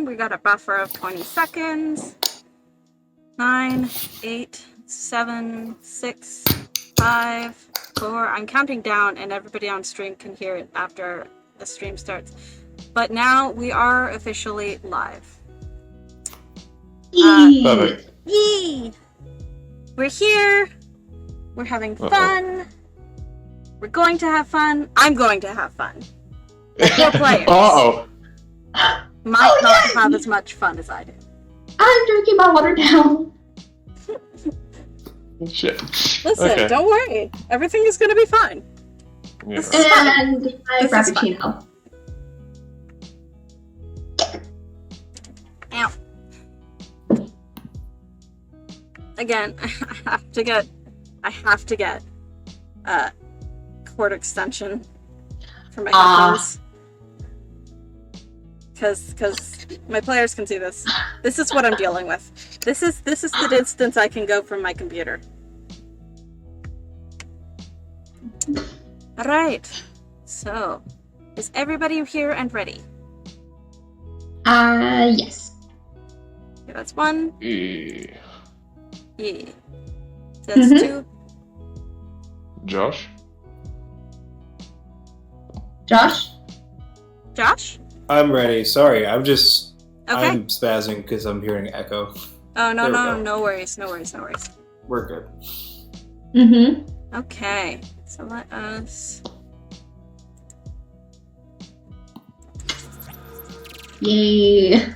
We got a buffer of 20 seconds. 9, 8, 7, 6, 5, 4. I'm counting down, and everybody on stream can hear it after the stream starts. But now we are officially live. Perfect. Yee! We're here. We're having fun. We're going to have fun. I'm going to have fun. Your players might not have as much fun as I do. I'm drinking my water now. Shit. Listen, don't worry. Everything is going to be fine. Yeah. This is fun. And my frappuccino. Ow. Again, I have to get a cord extension for my headphones. Because my players can see this. This is what I'm dealing with. This is the distance I can go from my computer. Alright. So, is everybody here and ready? Yes. Okay, that's 1. Yeah. Yeah. So that's 2. Josh? Josh? Josh? I'm ready. Sorry, I'm Okay. spazzing because I'm hearing echo. Oh, There we go. no worries. We're good. Mm-hmm. Okay. So let us... Yay.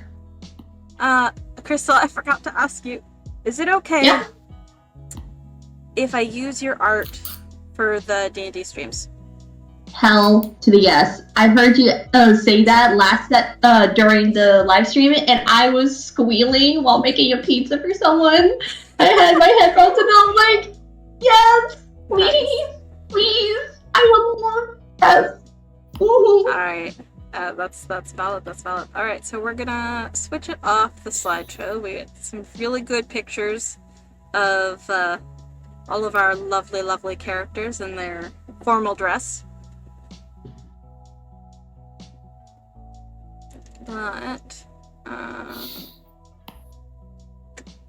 Crystal, I forgot to ask you. Is it okay if I use your art for the D&D streams? Hell to the yes. I heard you say that during the live stream, and I was squealing while making a pizza for someone. I had my headphones and I was like, yes, please, I would love yes. Alright. That's valid. Alright, so we're gonna switch it off the slideshow. We get some really good pictures of all of our lovely characters in their formal dress. But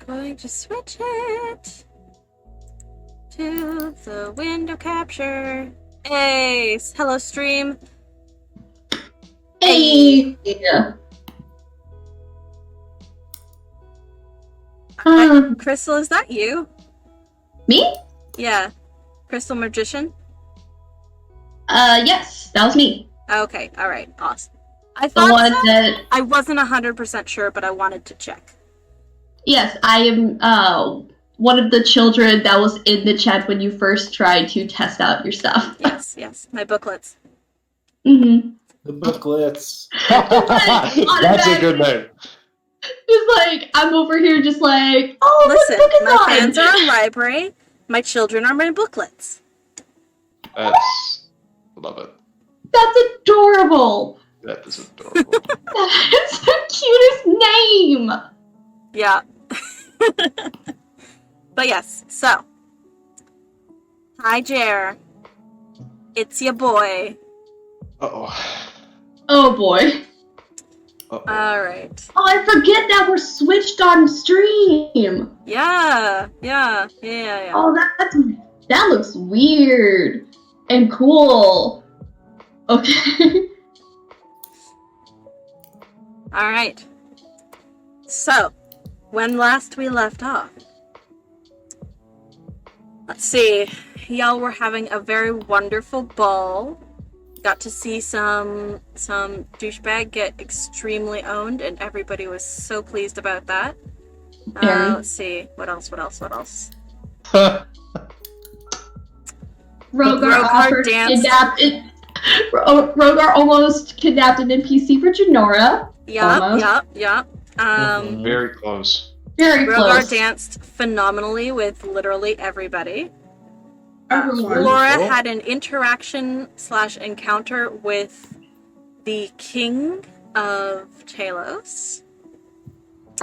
going to switch it to the window capture. Hey, hello stream. Hey. Yeah. Crystal, is that you? Me? Yeah, Crystal Magician. Yes, that was me. Okay, all right, awesome. I The thought one so. that. I wasn't 100% sure, but I wanted to check. Yes, I am one of the children that was in the chat when you first tried to test out your stuff. Yes, my booklets. Mm-hmm. The booklets. That's a good name. Just like, I'm over here just like, oh, Listen, what book is my on? fans are a library. My children are my booklets. Love it. That's adorable. That is adorable. That's the cutest name. Yeah. But yes, so. Hi, Jer. It's your boy. Uh-oh. Oh boy. Alright. Oh, I forget that we're switched on stream. Yeah. Oh, that looks weird and cool. Okay. Alright. So, when last we left off, let's see, y'all were having a very wonderful ball. Got to see some douchebag get extremely owned, and everybody was so pleased about that. Let's see, what else? Rogar danced. Rogar almost kidnapped an NPC for Janora. Yup. Very close. Very Rogar close. danced phenomenally with literally everybody. Everyone. Laura had an interaction/encounter with the King of Talos.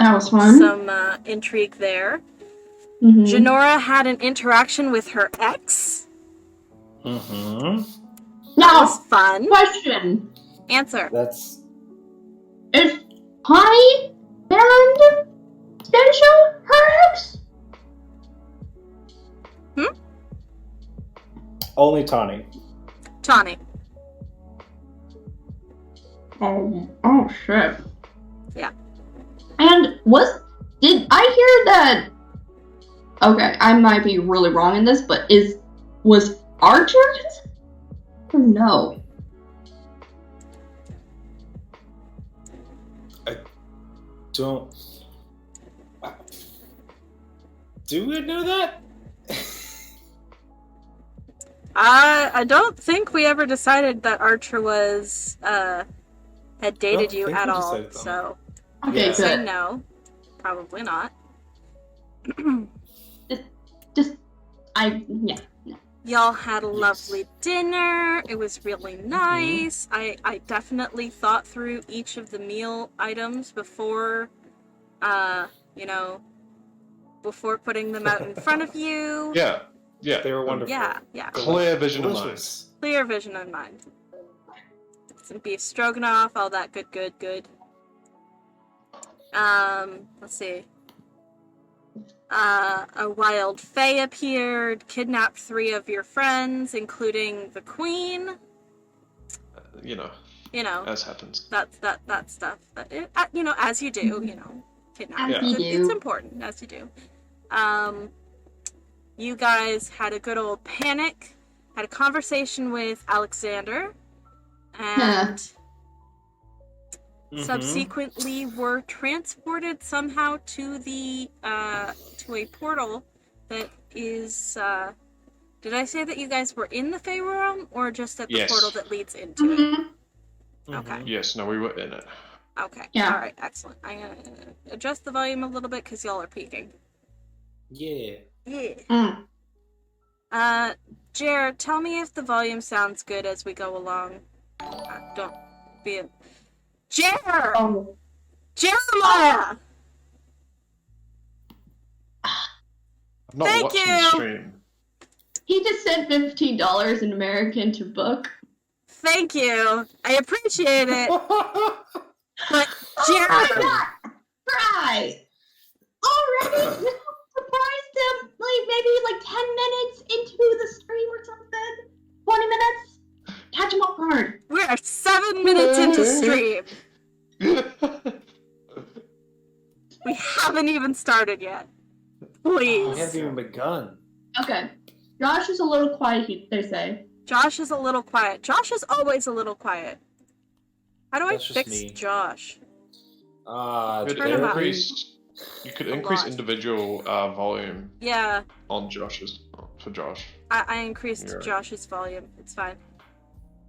That was fun. Some intrigue there. Mm-hmm. Janora had an interaction with her ex. Mm-hmm. That was fun. Question. Answer. That's Is Honey and Special Herbs? Only Tawny. Tawny. Oh shit. Yeah. And did I hear that? Okay, I might be really wrong in this, but was Archer? No. Don't. Do we know that? I don't think we ever decided that Archer was had dated Don't you think at we all. decided that. So Okay, Yeah. say good. no. Probably not. Yeah. Y'all had a Yes. lovely dinner. It was really nice. I definitely thought through each of the meal items before, before putting them out in front of you. Yeah, yeah. They were wonderful. Yeah. Clear vision of mind. Delicious. Clear vision in mind. Some beef stroganoff, all that good. Let's see. A wild fae appeared, kidnapped 3 of your friends, including the queen. You know, You know, as happens. that stuff. As you do, kidnap. As you do. It's important, as you do. You guys had a good old panic, had a conversation with Alexander, and subsequently were transported somehow to the to a portal that is did I say that you guys were in the Fey realm or just at the Yes. portal that leads into it? Mm-hmm. Okay. Yes, no, we were in it. Okay. Yeah. Alright, excellent. I'm gonna adjust the volume a little bit because y'all are peaking. Yeah. Yeah. Mm. Jared, tell me if the volume sounds good as we go along. Don't be a Jared! Oh. Jeremiah! I'm not Thank watching you. the stream. He just sent $15 in American to book. Thank you. I appreciate it. But Oh my Jared, god! Right! Already? Surprised him maybe 10 minutes into the stream or something? 20 minutes? Catch him off guard. we are 7 minutes into stream. We haven't even started yet. We haven't Please. even begun. Okay. Josh is a little quiet, they say. Josh is a little quiet. Josh is always a little quiet. How do That's I just fix me. Josh? You could Turn him up. You could A increase lot. individual volume Yeah, on Josh's for Josh. I increased You're right. Josh's volume. It's fine.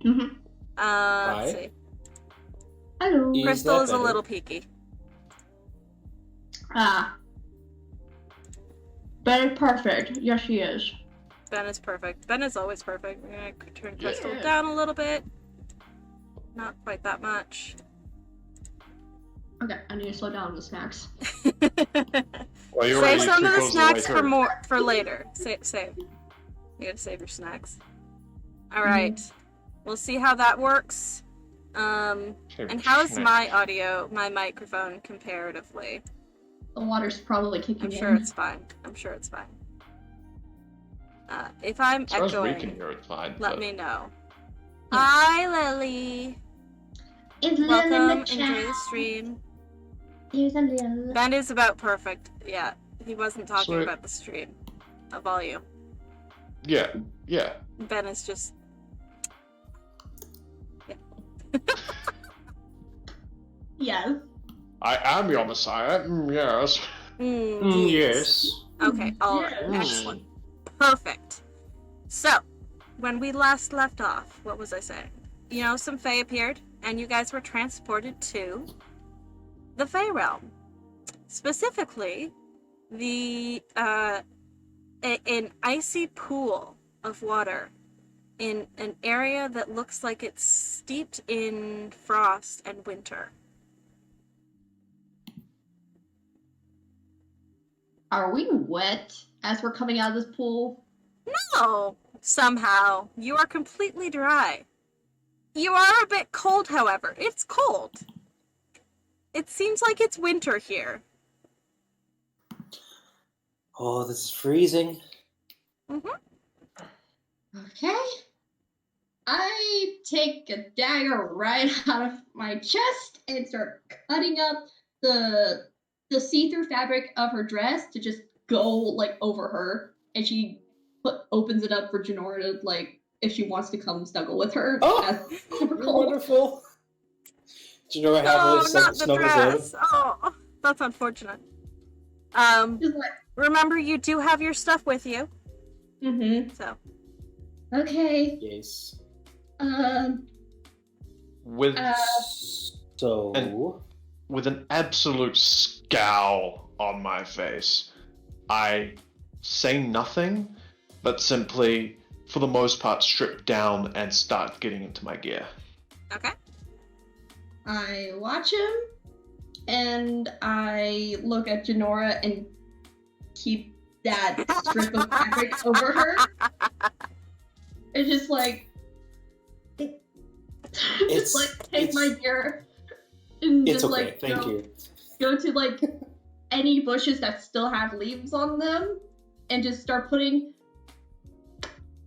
Mm-hmm. Let's Hi. see. Hello. Is Crystal that is a better? little peaky. Very perfect. Yes, she is. Ben is perfect. Ben is always perfect. We're gonna turn Crystal Yeah. down a little bit. Not quite that much. Okay, I need to slow down the snacks. Well, you're Save already some of the 3/4 of the way snacks for through. for later. Save. You gotta save your snacks. All right. We'll see how that works. And how is my audio, my microphone comparatively? The water's probably kicking I'm in. sure it's fine. If I'm As far as we can echoing, hear it fine. let but me know. Hi, Lily. It's Welcome. Enjoy the stream. Here's a little. Ben is about perfect. Yeah, he wasn't talking Sweet. about the stream. A volume. Yeah. Ben is just. Yes. I am your messiah. Yes. Yes. Okay, alright, Yes. excellent. Perfect. So, when we last left off, what was I saying? Some Fae appeared, and you guys were transported to the Fae realm. Specifically, an icy pool of water in an area that looks like it's steeped in frost and winter. Are we wet as we're coming out of this pool? No! Somehow, you are completely dry. You are a bit cold, however. It's cold. it seems like it's winter here. Oh, this is freezing. Okay. I take a dagger right out of my chest and start cutting up the see-through fabric of her dress to just go like over her, and she opens it up for Janora to like if she wants to come snuggle with her. Oh, as super You're cold. wonderful. Janora Oh, happily not the snuggles dress. Oh, that's unfortunate. Just like, Remember you do have your stuff with you, so. okay. in. Yes. With So. with an absolute scowl on my face, I say nothing, but simply, for the most part, strip down and start getting into my gear. Okay. I watch him, and I look at Janora and keep that strip of fabric over her. It's just like, just like take my gear and It's just okay, like thank you. go to like any bushes that still have leaves on them, and just start putting.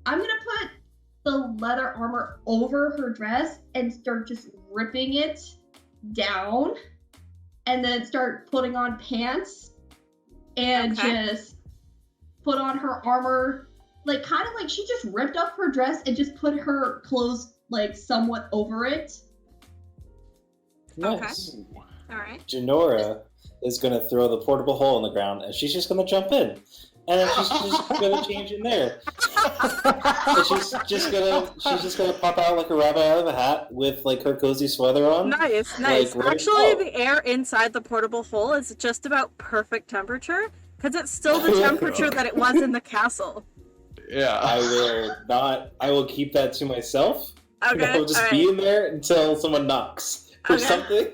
I'm gonna put the leather armor over her dress and start just ripping it down, and then start putting on pants and Okay. just put on her armor, like kind of like she just ripped up her dress and just put her clothes like somewhat over it. Nice. All right. Janora is gonna throw the portable hole in the ground, and she's just gonna jump in, and then she's just gonna change in there. And she's just gonna pop out like a rabbit out of a hat with like her cozy sweater on. Nice. Like, right- Actually, oh. the air inside the portable hole is just about perfect temperature because it's still the temperature that it was in the castle. Yeah. I will keep that to myself. Okay. I will just all be right. in there until someone knocks or Okay. something.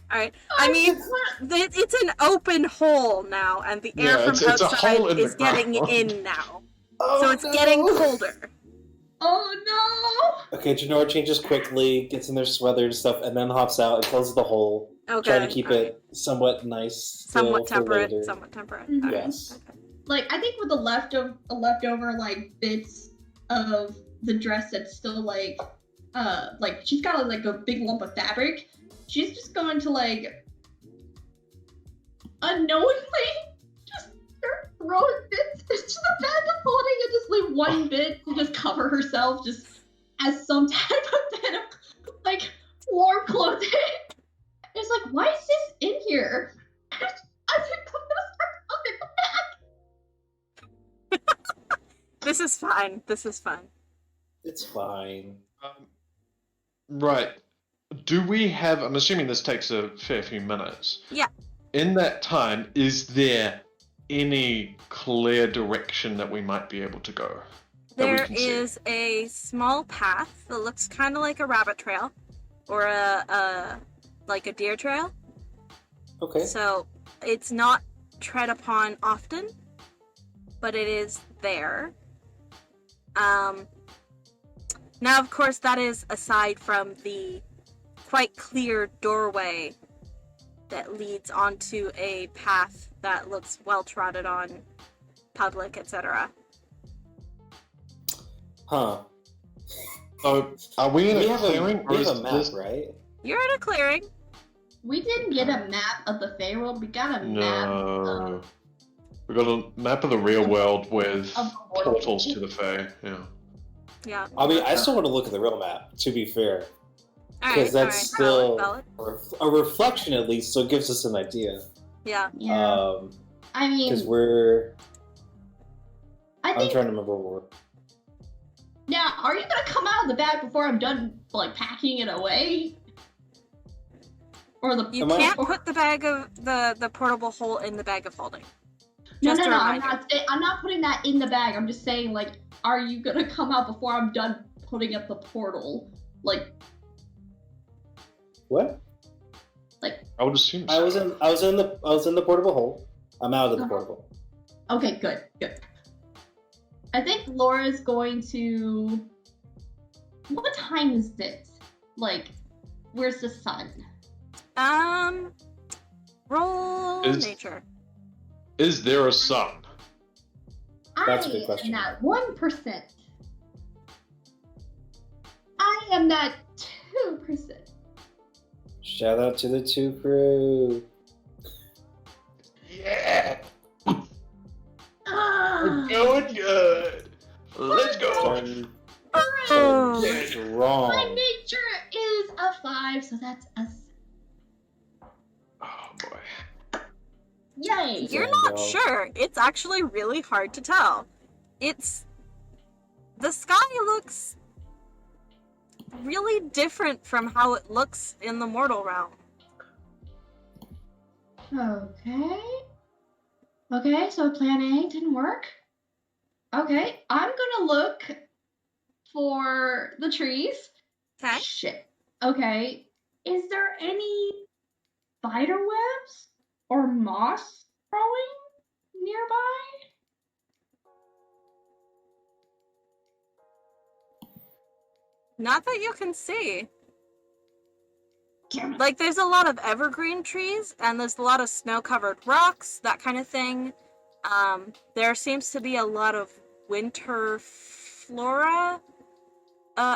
All right. I mean, it's an open hole now, and the air Yeah, from it's a outside hole in the is getting ground. in now, Oh, so it's no. getting colder. Oh Okay, Janora changes quickly, gets in their sweater and stuff, and then hops out and closes the hole, Okay. trying to keep all right. it somewhat nice. Still somewhat for temperate. later. Somewhat temperate. Mhm. Okay. Yes. Okay. Like I think with the leftover like bits of the dress that's still like she's got like a big lump of fabric. She's just going to like unknowingly just start throwing bits into the bag of holding and just leave one bit to just cover herself just as some type of bit of like warm clothing. It's like, why is this in here? I think I'm gonna start closing the bag. This is fine. This is fine. It's fine. Right. Do we have... I'm assuming this takes a fair few minutes. Yeah. In that time, is there any clear direction that we might be able to go? that we There can see? is a small path that looks kind of like a rabbit trail, or a like a deer trail. Okay. So it's not tread upon often, but it is there. Now, of course, that is aside from the quite clear doorway that leads onto a path that looks well trodden on, public, etc. Huh. So, are we in We a have clearing? or we is have a map, this- right? You're in a clearing. We didn't get a map of the Feywild. We got a map No. We got a map of the real world with of the world. portals to the Fae. Yeah. Yeah. I mean, I still want to look at the real map, to be fair. All Because right, that's all right. still Valid. a reflection, at least, so it gives us an idea. Yeah. Yeah. I mean, Because we're... I I'm think trying to remember where we're... now. Are you gonna come out of the bag before I'm done, like packing it away? Or the You Am I- can't put the bag of the portable hole in the bag of holding. No, Just no, a no. I'm reminder. not. I'm not putting that in the bag. I'm just saying, like, are you gonna come out before I'm done putting up the portal? Like, What? I would assume so. I was in the portable hole. I'm out of the Uh-huh. portable. okay, good, good. I think Laura's going to. What time is it? Like, where's the sun? Roll Is- nature. Is there a sun? That's a good question. I am at 1%. I am at 2%. Shout out to the 2 crew. Yeah, Ah, we're going good. Let's go. Starting Oh. my strong. nature is a 5, so that's a Oh boy. yay. You're There not you go. sure. It's actually really hard to tell. The sky looks really different from how it looks in the mortal realm. Okay. Okay, so plan A didn't work. Okay, I'm gonna look for the trees. Okay. Shit. Okay. Is there any spider webs or moss growing nearby? Not that you can see. Damn it. Like, there's a lot of evergreen trees, and there's a lot of snow-covered rocks, that kind of thing. There seems to be a lot of winter flora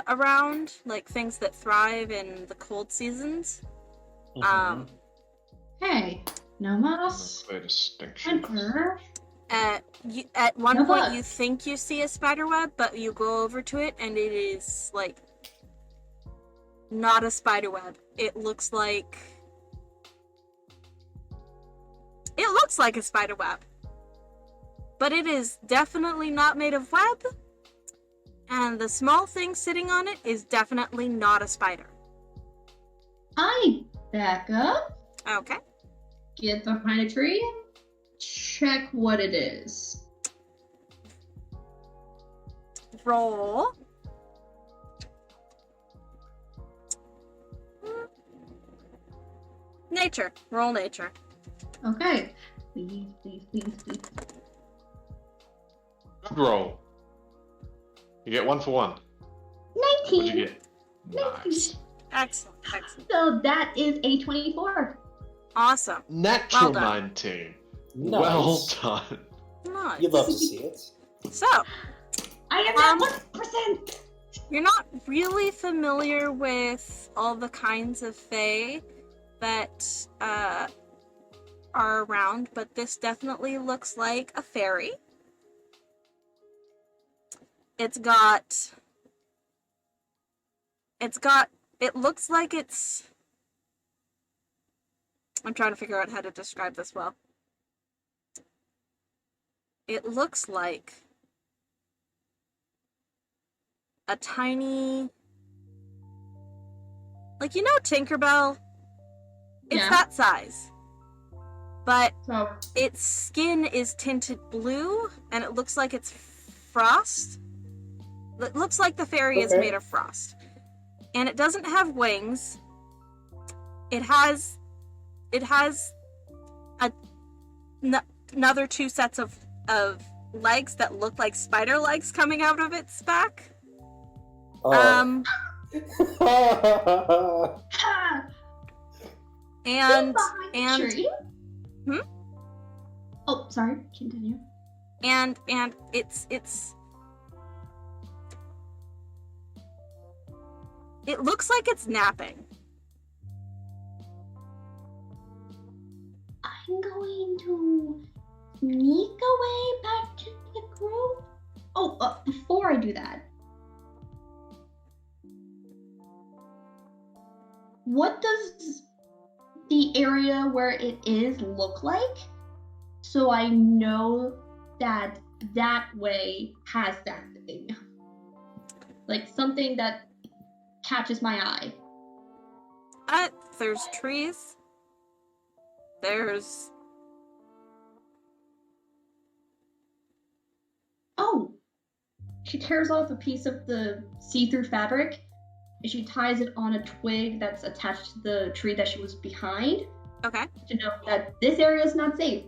around, like things that thrive in the cold seasons. Mhm. Hey, no moss. Clear distinction. Winter. At one No point, bugs. you think you see a spider web, but you go over to it, and it is, like, not a spider web. It looks like a spider web. But it is definitely not made of web, and the small thing sitting on it is definitely not a spider. I back up, Okay. get behind a tree, and check what it is. Roll. Nature. Roll nature. Okay. Please, please, please, please. Good roll. You get 1 for 1. What'd you 19. get? Nice. Excellent. Excellent. So that is a 24. Awesome. Natural Well done. 19. Nice. Well done. Nice. You'd love to see it. So, I am Um, at 1%. you're not really familiar with all the kinds of fae that are around, but this definitely looks like a fairy. It looks like it's... I'm trying to figure out how to describe this well. It looks like a tiny... Like, you know Tinkerbell? It's Yeah. that size. But So, its skin is tinted blue, and it looks like it's frost. It looks like the fairy is Okay. made of frost. And it doesn't have wings. It has another 2 sets of legs that look like spider legs coming out of its back. Oh. ah, And behind the and tree. Hmm? Oh, sorry. Continue. and it looks like it's napping. I'm going to sneak away back to the group. Oh, before I do that, what does the area where it is look like? So I know that that way has that thing. Like something that catches my eye. There's trees. There's... Oh! She tears off a piece of the see-through fabric and she ties it on a twig that's attached to the tree that she was behind Okay. to know that this area is not safe.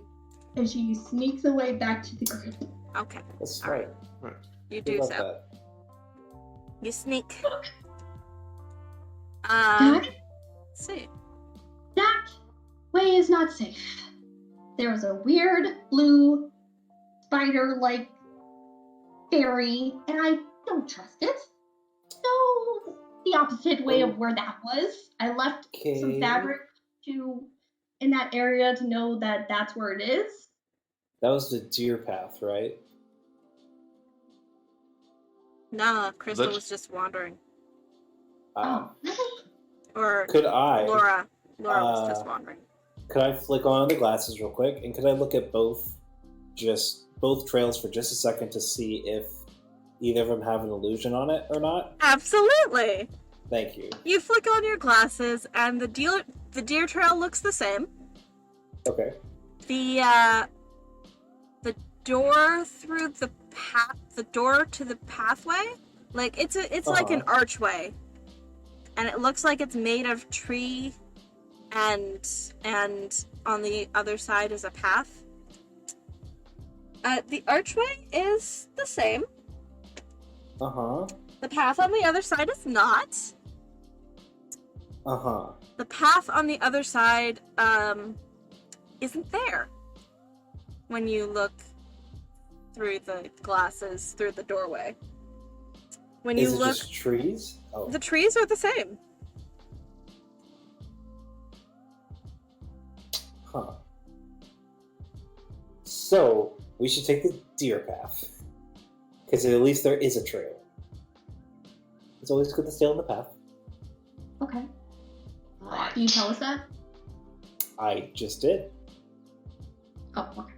And she sneaks away back to the group. Okay. That's All right. right. You We do love so. that. You sneak. That, Let's see. that way is not safe. There was a weird blue spider-like fairy, and I don't trust it. Go the opposite way of where that was. I left some Okay. fabric in that area to know that that's where it is. That was the deer path, right? Nah, Crystal That- was just wandering. Oh, really? Or Could I? Laura was just uh, wandering. Could I flick on the glasses real quick, and could I look at both trails for just a second to see if either of them have an illusion on it or not? Absolutely. Thank you. You flick on your glasses, and the deer trail looks the same. Okay. The door through the door to the pathway, like it's like an archway, and it looks like it's made of tree, and on the other side is a path. The archway is the same. Uh-huh. The path on the other side is not. Uh-huh. The path on the other side isn't there when you look through the glasses through the doorway. When you Is it look, just trees? Oh. the trees are the same. Huh. So, we should take the deer path. Because at least there is a trail. It's always good to stay on the path. Okay. Right. Can you tell us that? I just did. Oh, okay.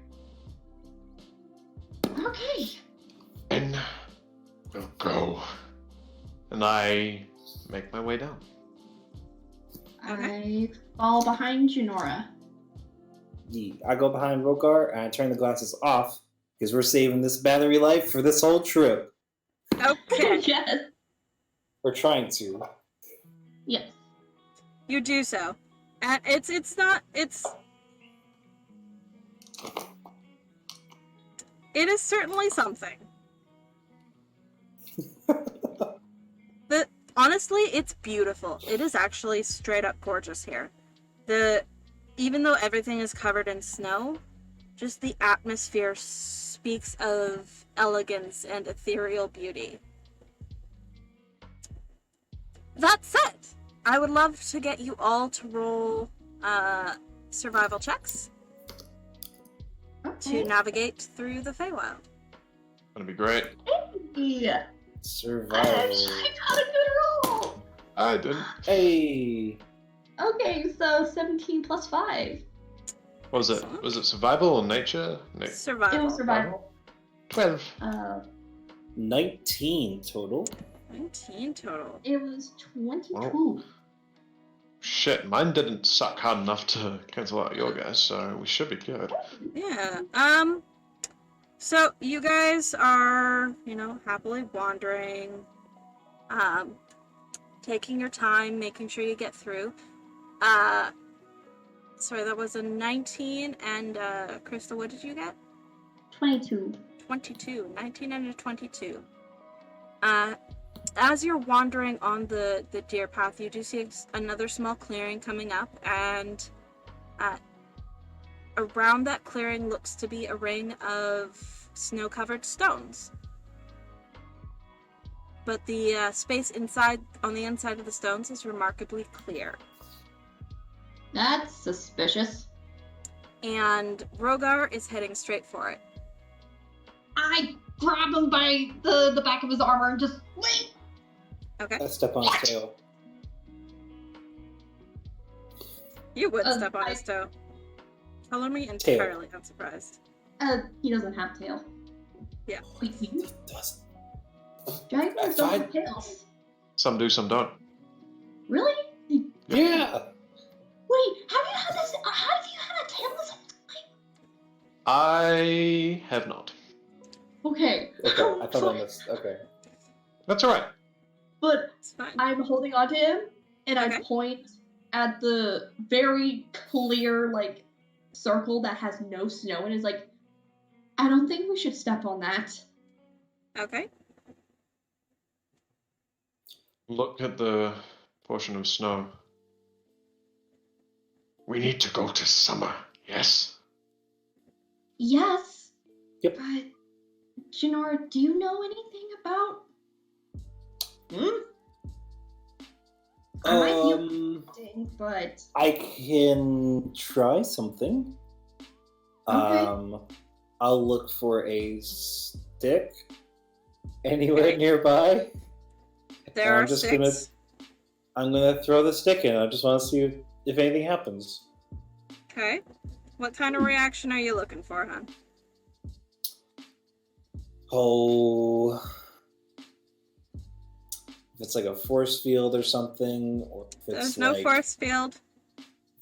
Okay. And we'll go. And I make my way down. I follow behind you, Nora. I go behind Rogar and I turn the glasses off because we're saving this battery life for this whole trip. Okay. Yes. We're trying to. Yes. You do so. And it's it is certainly something. But honestly, it's beautiful. It is actually straight up gorgeous here. Even though everything is covered in snow, just the atmosphere speaks of elegance and ethereal beauty. That said, I would love to get you all to roll survival checks to navigate through the Feywild. That'd be great. Yeah. Survival. I got a good roll. I didn't. Hey. Okay, so 17 plus 5. What was it? Was it survival or nature? Survival. It was survival. 12. 19 total. 19 total. It was 22. Wow. Shit, mine didn't suck hard enough to cancel out your guys, so we should be good. Yeah. So you guys are, happily wandering, taking your time, making sure you get through. Sorry, that was a 19, and Crystal, what did you get? 22. 22. 19 and a 22. As you're wandering on the deer path, you do see another small clearing coming up, and around that clearing looks to be a ring of snow-covered stones. But the space on the inside of the stones is remarkably clear. That's suspicious. And Rogar is heading straight for it. I grab him by the back of his armor and just wait. Okay. I step on his tail. You would step on his toe. Color me entirely unsurprised. He doesn't have tail. Yeah. Wait, He doesn't. dragons don't have tails. Some do, some don't. Really? Yeah. Wait, have you had this? How have you had a tail this whole time? I have not. Okay. Okay, I thought I missed. Okay. That's alright. But It's fine. I'm holding on to him, and Okay. I point at the very clear, circle that has no snow, and is like, I don't think we should step on that. Okay. Look at the portion of snow. We need to go to Summer, yes? Yes. Yep. But, Janora, do you know anything about... I might be interesting, but... I can try something. Okay. I'll look for a stick anywhere Okay. nearby. There I'm are just 6. I'm gonna throw the stick in. I just want to see if anything happens. Okay. What kind of reaction are you looking for, hon? Oh, if it's like a force field or something, or if There's it's no like, force field.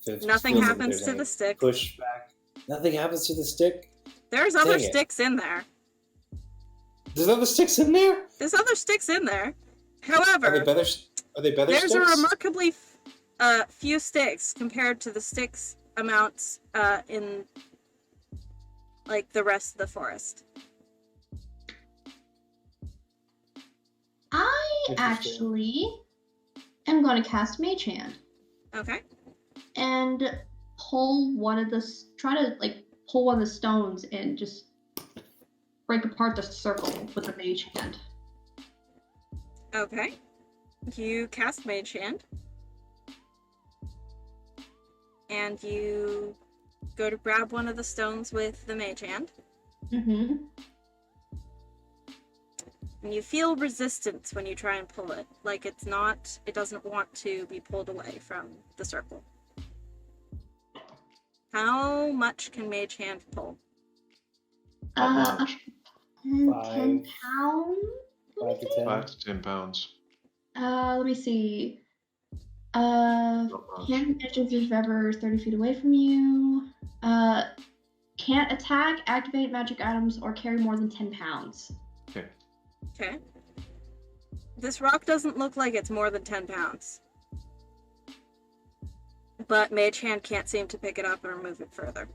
if it Nothing feels like happens there's to any the stick. Pushback. Nothing happens to the stick. There's other Dang it. sticks in there. There's other sticks in there. There's other sticks in there. Are they However, better? Are they better there's sticks? a remarkably few sticks compared to the sticks amounts in like the rest of the forest. I Interesting. actually am going to cast Mage Hand Okay. and pull one of the... Try to, like, pull one of the stones and just break apart the circle with the Mage Hand. Okay. You cast Mage Hand. And you go to grab one of the stones with the Mage Hand. Mm-hmm. And you feel resistance when you try and pull it. Like it doesn't want to be pulled away from the circle. How much can Mage Hand pull? Not much. 10 5. pounds? 5 to 10. 5 to 10 pounds. Let me see. Not much. Can't distance if ever 30 feet away from you. Can't attack, activate magic items, or carry more than 10 pounds. Okay. This rock doesn't look like it's more than 10 pounds. But Mage Hand can't seem to pick it up or move it further.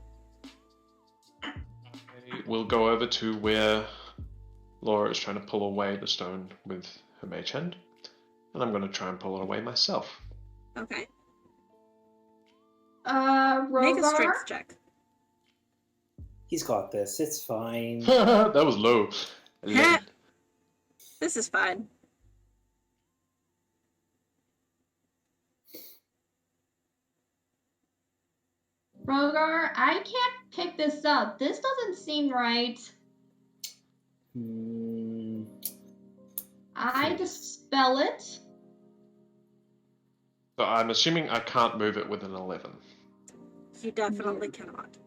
We'll go over to where Laura is trying to pull away the stone with her mage hand, and I'm going to try and pull it away myself. Okay. Rogar? Make a strength check. He's got this. It's fine. That was low. 11. This is fine. Rogar, I can't pick this up. This doesn't seem right. I dispel it. So I'm assuming I can't move it with an 11. You definitely cannot.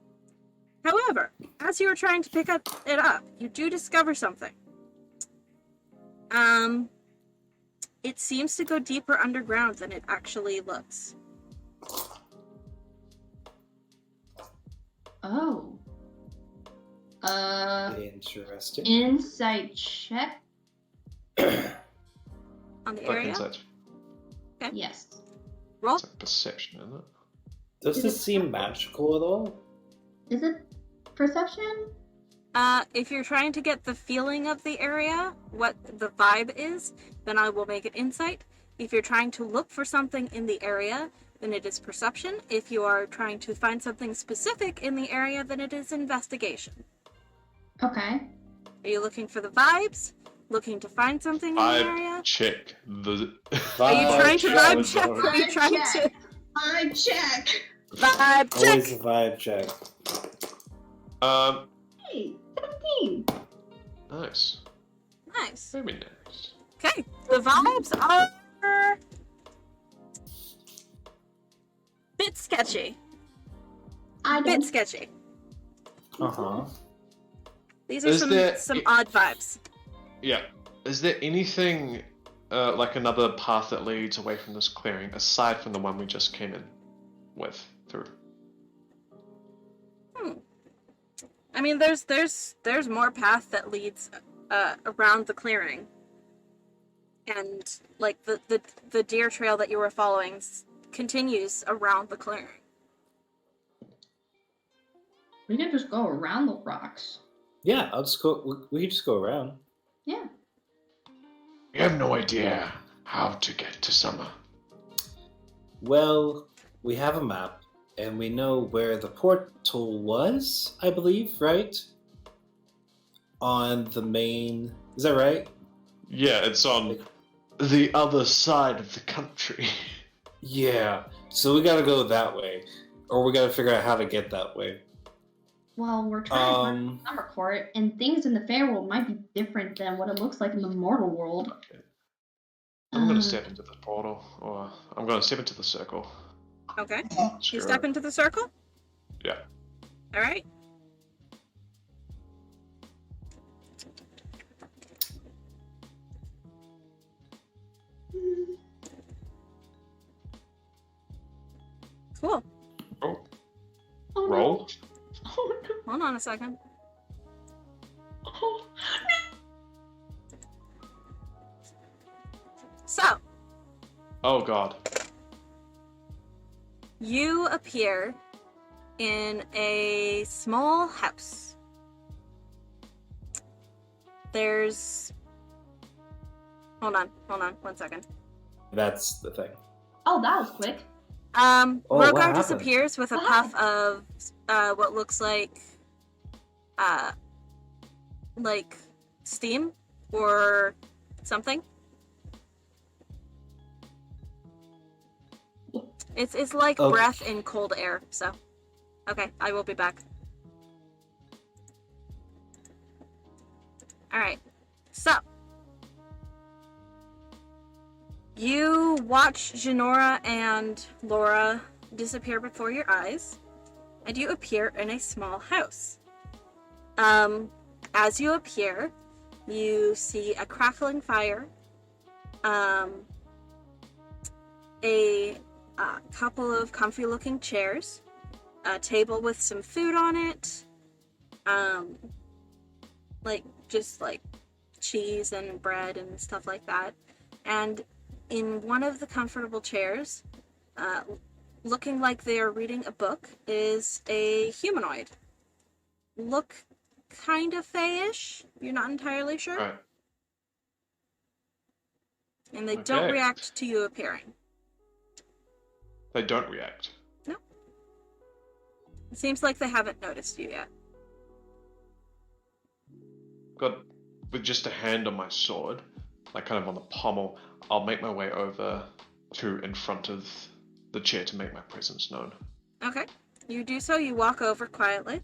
However, as you are trying to pick it up, you do discover something. It seems to go deeper underground than it actually looks. Oh. Interesting. Insight check? On the Like area? insight. Yes. Roll. It's like perception, isn't it? Does this seem magical at all? Is it perception? If you're trying to get the feeling of the area, what the vibe is, then I will make it insight. If you're trying to look for something in the area, then it is perception. If you are trying to find something specific in the area, then it is investigation. Okay. Are you looking for the vibes? Looking to find something in the area? Vibe check. The Are you trying to vibe was check? low. Or are you trying to I check. vibe check? Always a vibe check. Hey, 17. Nice. Nice. Very nice. Okay, the vibes are bit sketchy. I Bit don't. sketchy. Uh-huh. These are Is there- some odd vibes. Yeah. Is there anything like another path that leads away from this clearing aside from the one we just came in with through? I mean, there's more path that leads around the clearing, and like the deer trail that you were following continues around the clearing. We can just go around the rocks. Yeah, I'll just go. We can just go around. Yeah. We have no idea how to get to Summer. Well, we have a map. And we know where the portal was, I believe, right? On the main... Is that right? Yeah, it's on the other side of the country. Yeah. So we gotta go that way. Or we gotta figure out how to get that way. Well, we're trying to find the summer court, and things in the fair world might be different than what it looks like in the mortal world. I'm gonna step into the portal, or I'm gonna step into the circle. Okay. Screw You step it. into the circle? Yeah. Alright. Cool. Oh, Oh, roll. No. Oh, no. Hold on a second. Oh. So, Oh god. you appear in a small house. There's... Hold on, 1 second. That's the thing. Oh, that was quick. Oh, what Rogar happened? disappears with a What puff of what looks like steam or something. It's like Okay. breath in cold air. So, okay, I will be back. All right, so you watch Genora and Laura disappear before your eyes, and you appear in a small house. As you appear, you see a crackling fire, a couple of comfy-looking chairs, a table with some food on it, just cheese and bread and stuff like that, and in one of the comfortable chairs, looking like they are reading a book, is a humanoid. Look kind of fey-ish. You're not entirely sure. Right. And they don't Okay. react to you appearing. They don't react. It seems like they haven't noticed you yet. Got with just a hand on my sword, like kind of on the pommel, I'll make my way over to in front of the chair to make my presence known. Okay. You do so. You walk over quietly.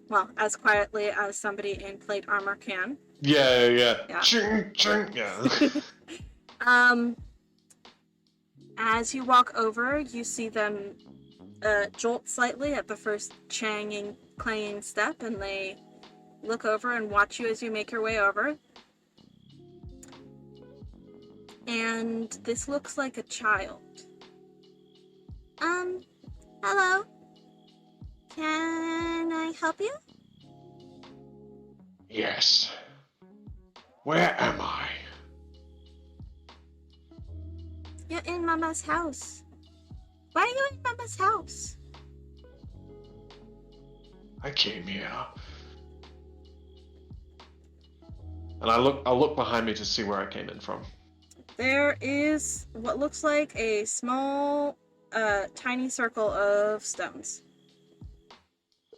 Well, as quietly as somebody in plate armor can. Yeah. Yeah. Ching, ching, yeah. As you walk over, you see them jolt slightly at the first clanging step, and they look over and watch you as you make your way over. And this looks like a child. Hello? Can I help you? Yes. Where am I? You're in Mama's house. Why are you in Mama's house? I came here. And I'll look behind me to see where I came in from. There is what looks like a small, tiny circle of stones.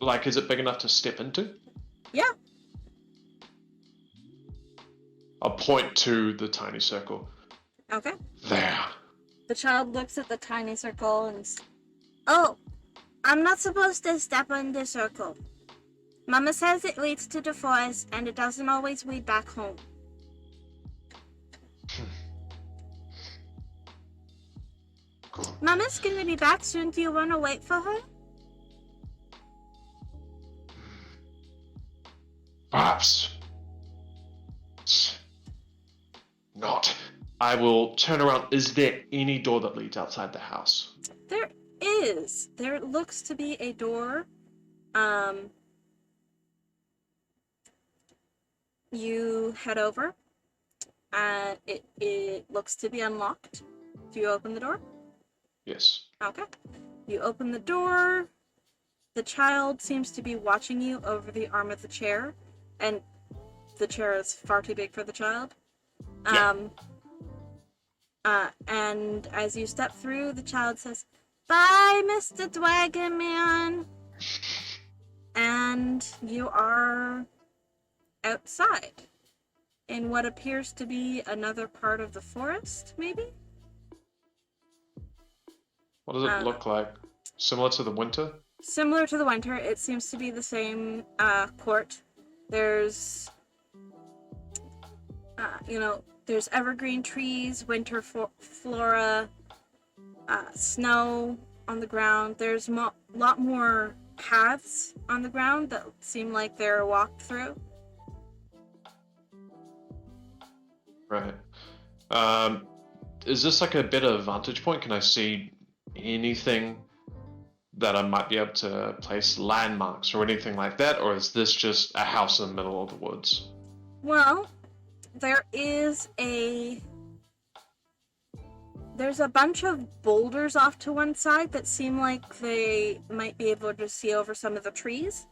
Like, is it big enough to step into? Yeah. I'll point to the tiny circle. Okay. There. The child looks at the tiny circle and oh, I'm not supposed to step on the circle. Mama says it leads to the forest and it doesn't always lead back home. Mama's gonna be back soon. Do you want to wait for her? Perhaps. Not. I will turn around. Is there any door that leads outside the house? There is. There looks to be a door. You head over. It looks to be unlocked. Do you open the door? Yes. Okay. You open the door. The child seems to be watching you over the arm of the chair, and the chair is far too big for the child. Yeah. And as you step through, the child says, Bye, Mr. Dragon Man. And you are outside in what appears to be another part of the forest, maybe? What does it look like? Similar to the winter? Similar to the winter, it seems to be the same court. There's, there's evergreen trees, winter flora, snow on the ground. There's a lot more paths on the ground that seem like they're walked through. Right. Is this like a better vantage point? Can I see anything that I might be able to place landmarks or anything like that? Or is this just a house in the middle of the woods? Well, there's a bunch of boulders off to one side that seem like they might be able to see over some of the trees.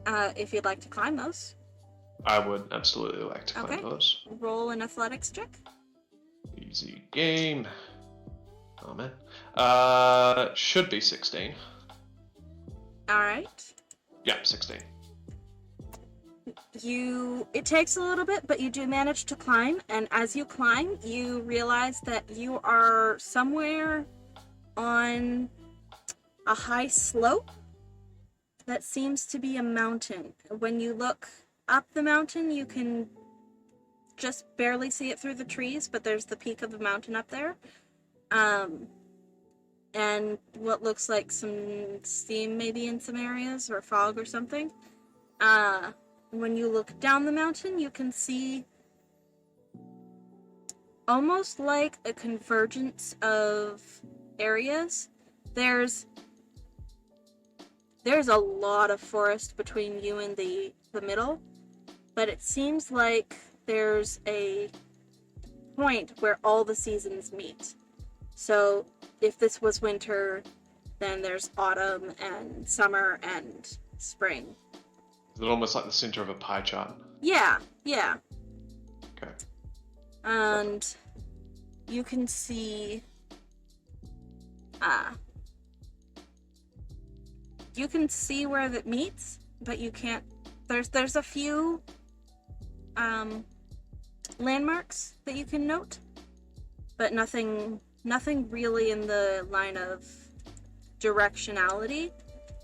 If you'd like to climb those. I would absolutely like to climb those. Roll an athletics check. Easy game. Oh man. Should be 16. Alright. Yep, 16. It takes a little bit, but you do manage to climb, and as you climb, you realize that you are somewhere on a high slope that seems to be a mountain. When you look up the mountain, you can just barely see it through the trees, but there's the peak of the mountain up there. And what looks like some steam maybe in some areas, or fog or something. When you look down the mountain, you can see almost like a convergence of areas. There's a lot of forest between you and the middle, but it seems like there's a point where all the seasons meet. So if this was winter, then there's autumn and summer and spring. Is it almost like the center of a pie chart? Yeah. Okay. And you can see where that meets, but you can't. There's a few landmarks that you can note, but nothing really in the line of directionality.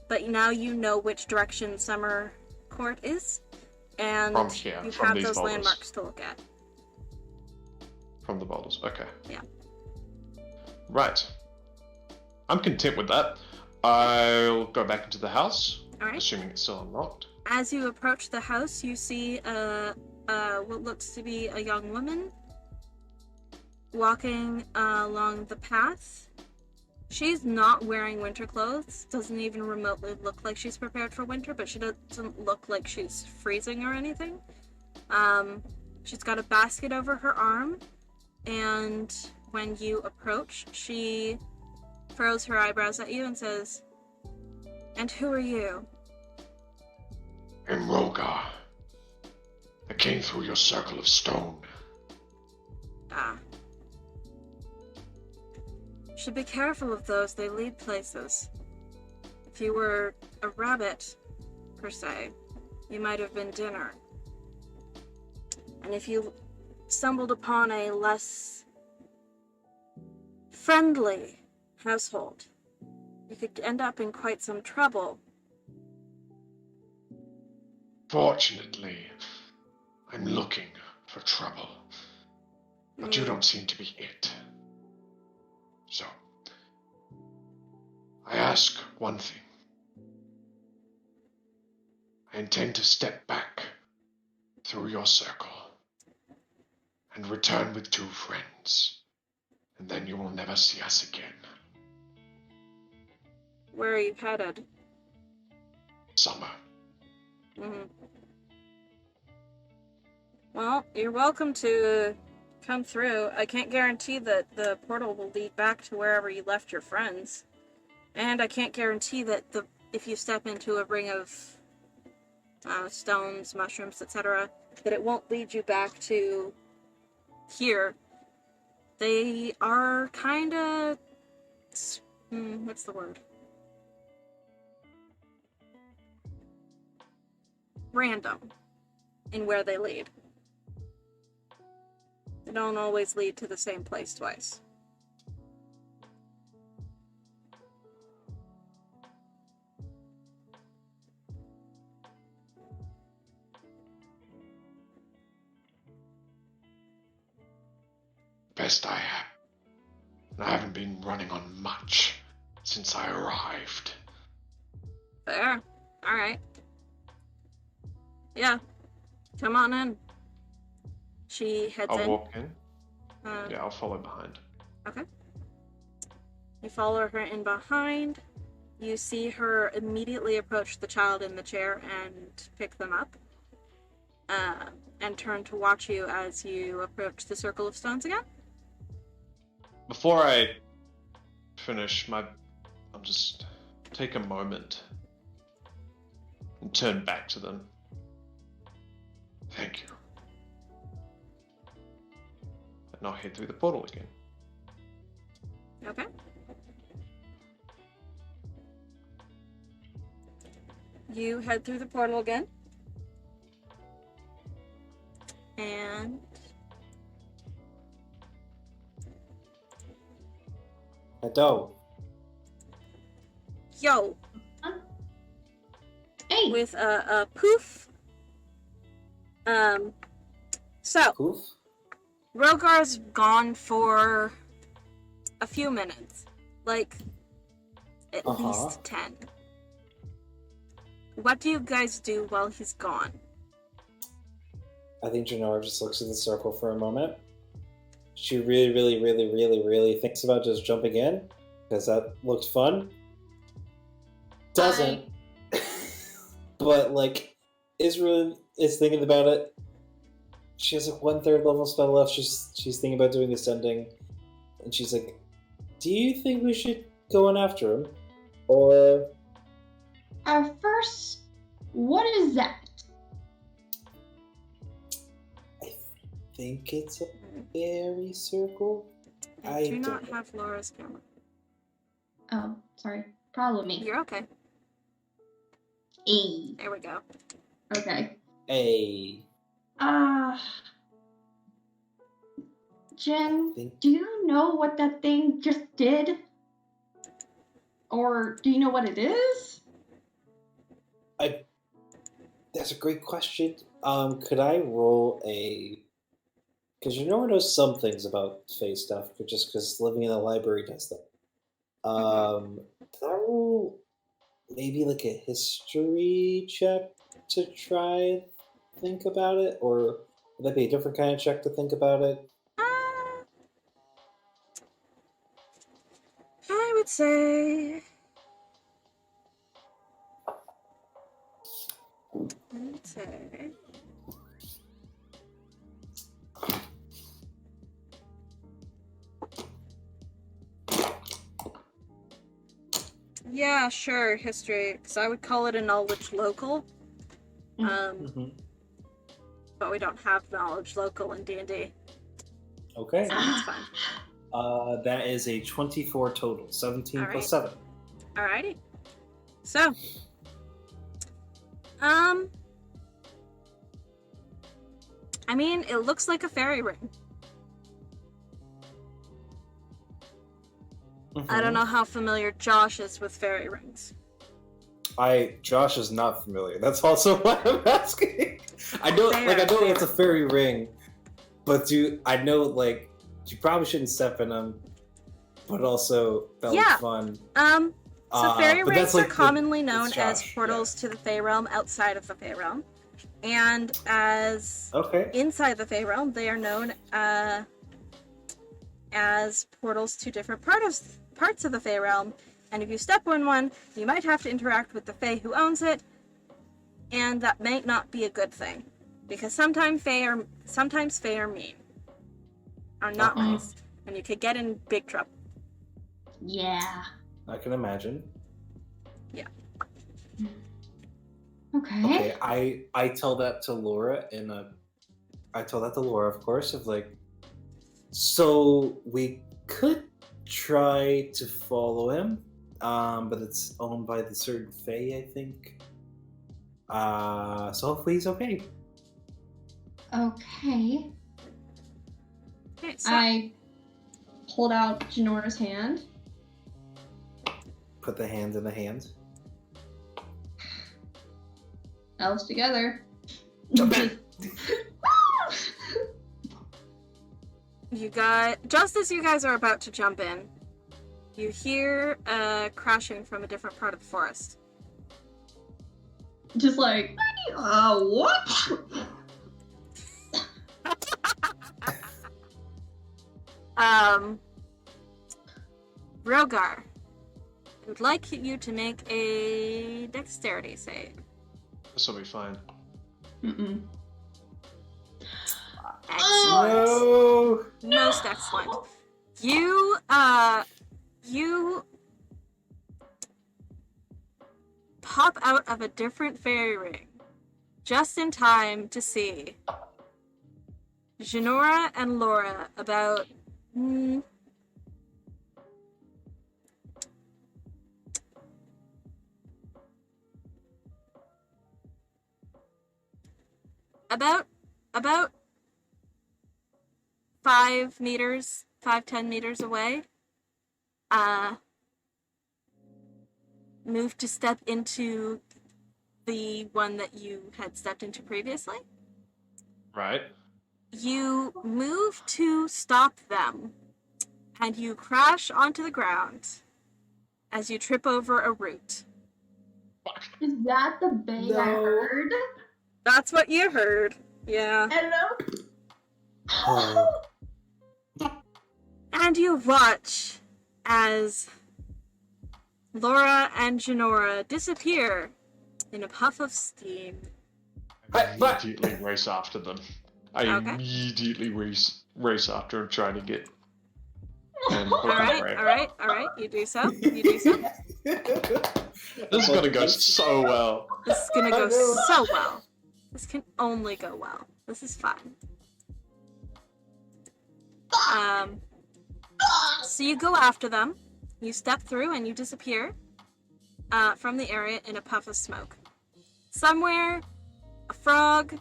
But now you know which direction Summer Court is, and you have those landmarks to look at. From the boulders, okay. Yeah. Right. I'm content with that. I'll go back into the house, assuming it's still unlocked. As you approach the house, you see what looks to be a young woman walking along the path. She's not wearing winter clothes, doesn't even remotely look like she's prepared for winter, but she doesn't look like she's freezing or anything. She's got a basket over her arm, and when you approach, she furrows her eyebrows at you and says, "And who are you?" I'm Rogar. I came through your circle of stone. Should be careful of those, they lead places. If you were a rabbit, per se, you might have been dinner. And if you stumbled upon a less friendly household, you could end up in quite some trouble. Fortunately, I'm looking for trouble. But you don't seem to be it. So, I ask one thing. I intend to step back through your circle and return with 2 friends, and then you will never see us again. Where are you headed? Summer. Well, you're welcome to come through. I can't guarantee that the portal will lead back to wherever you left your friends. And I can't guarantee that if you step into a ring of stones, mushrooms, etc., that it won't lead you back to here. They are kind of what's the word? Random in where they lead. They don't always lead to the same place twice. Best I have. I haven't been running on much since I arrived. Fair. Alright. Yeah. Come on in. She heads I'll in. walk in. Uh, Yeah, I'll follow behind. Okay. You follow her in behind. You see her immediately approach the child in the chair and pick them up. And turn to watch you as you approach the circle of stones again. Before I finish I'll just take a moment and turn back to them. Thank you. And I'll head through the portal again. Okay. You head through the portal again. And Ado. yo, Hey. with a poof. So Poof. Rogar's gone for a few minutes, like at least 10. What do you guys do while he's gone? I think Janora just looks at the circle for a moment. She really thinks about just jumping in, because that looked fun. Doesn't. But, like, is thinking about it. She has, like, 1/3 level spell left. She's thinking about doing ascending. And she's like, do you think we should go in after him? Or... First, what is that? I think it's a fairy circle? I do not have Laura's camera. Oh, sorry. Problem me. You're okay. E. There we go. Okay. A... Jen, think... do you know what that thing just did? Or do you know what it is? That's a great question. Could I roll a... Because Janora knows some things about Fae stuff, but just because living in the library does that. Could I roll maybe like a history check to try and think about it? Or would that be a different kind of check to think about it? I would say... Yeah, sure, history, because I would call it a knowledge local. But we don't have knowledge local in D&D. Okay. So that's fine. That is a 24 total. 17 plus 7. Alrighty. So, I mean, it looks like a fairy ring. I don't know how familiar Josh is with fairy rings. Josh is not familiar. That's also why I'm asking. I know it's a fairy ring, but I know, like, you probably shouldn't step in them, but also that was fun. So fairy rings like are commonly known as portals to the Fae realm outside of the Fae realm, and as inside the Fae realm, they are known as portals to different parts of the Fae realm. And if you step on one, you might have to interact with the Fae who owns it, and that may not be a good thing, because sometimes Fae are mean, are not nice, and you could get in big trouble. Yeah. I can imagine. Yeah. Okay. I tell that to Laura of course, of like, so we could try to follow him, but it's owned by the certain Fae, I think. So hopefully he's okay. Okay. Okay, so I pulled out Janora's hand. Put the hand in the hand. Elves together. Jump in! you guys, just as you guys are about to jump in, you hear crashing from a different part of the forest. Just like, what? Rogar, I would like you to make a dexterity save. This will be fine. Mm-mm. Excellent. No! Most excellent. You pop out of a different fairy ring just in time to see Janora and Laura about about 5 meters, 5-10 meters away. Move to step into the one that you had stepped into previously. Right? You move to stop them, and you crash onto the ground as you trip over a root. Is that the bang I No. heard? That's what you heard. Yeah. Hello? Oh. And you watch as Laura and Janora disappear in a puff of steam. I What? immediately race after them. I Okay. immediately race after and try to get. And hook All and right, prey. all right. You do so. You do so. This is gonna go so well. This is gonna go No. so well. This can only go well. This is fine. So you go after them. You step through and you disappear from the area in a puff of smoke. Somewhere, a frog,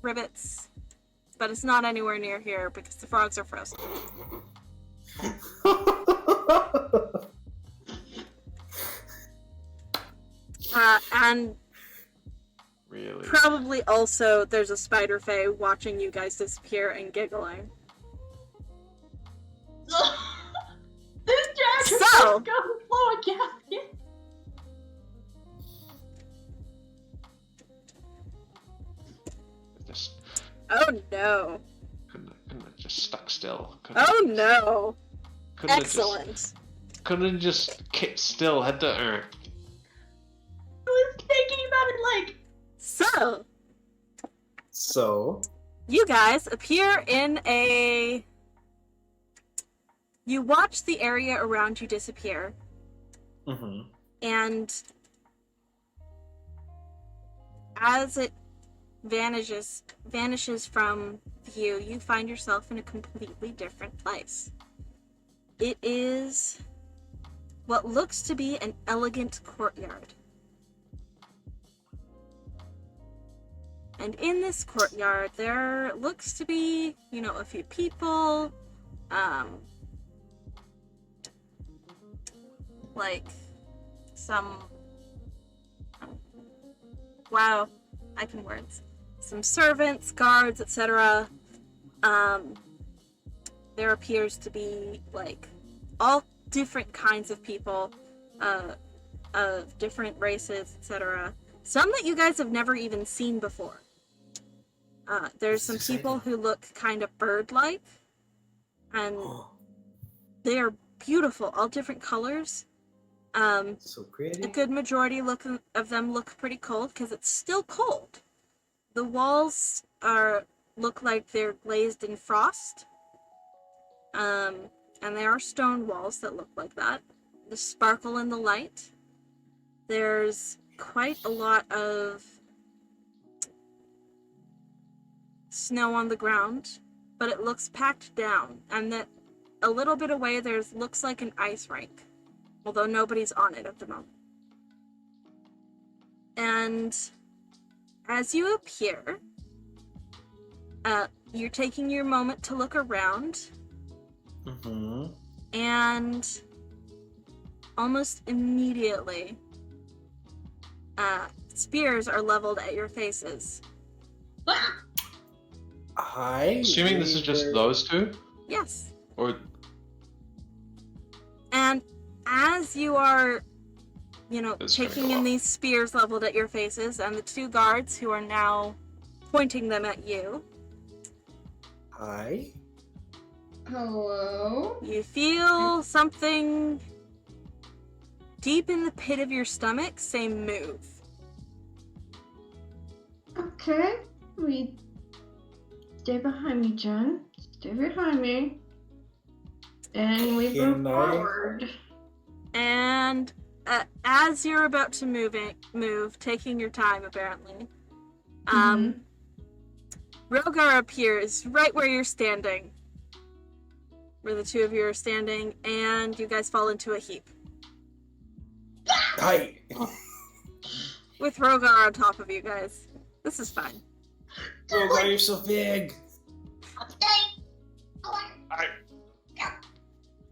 ribbits, but it's not anywhere near here because the frogs are frozen. And Really. probably also there's a spider fae watching you guys disappear and giggling. This dragon So- is gonna blow a gasket. Just Oh no. couldn't have just stuck still. Couldn't Oh no. couldn't have Excellent. Just, couldn't have just kept still. Had to. I was thinking about it like, So, So, you guys appear in a... You watch the area around you disappear, mhm. and as it vanishes from view, you find yourself in a completely different place. It is what looks to be an elegant courtyard. And in this courtyard, there looks to be, a few people, like some, wow, I can words. Some servants, guards, etc. There appears to be, like, all different kinds of people, of different races, etc. Some that you guys have never even seen before. There's some This is people exciting. who look kind of bird-like, and they are beautiful, all different colors. So pretty. A good majority of them look pretty cold because it's still cold. The walls look like they're glazed in frost, and they are stone walls that look like that. The sparkle in the light. There's quite a lot of snow on the ground, but it looks packed down, and that a little bit away, there's looks like an ice rink, although nobody's on it at the moment. And as you appear, you're taking your moment to look around, and almost immediately, spears are leveled at your faces. Assuming this is just those two? Yes. Or And as you are, It's taking gonna go in up. these spears leveled at your faces, and the two guards who are now pointing them at you, Hi. Hello? you feel something deep in the pit of your stomach say move. Okay. Stay behind me, Jen. Stay behind me. And we move Can I- forward. And as you're about to move, taking your time apparently, Rogar appears right where you're standing, where the two of you are standing, and you guys fall into a heap Hi. with Rogar on top of you guys. This is fine. Oh, why you're so big? I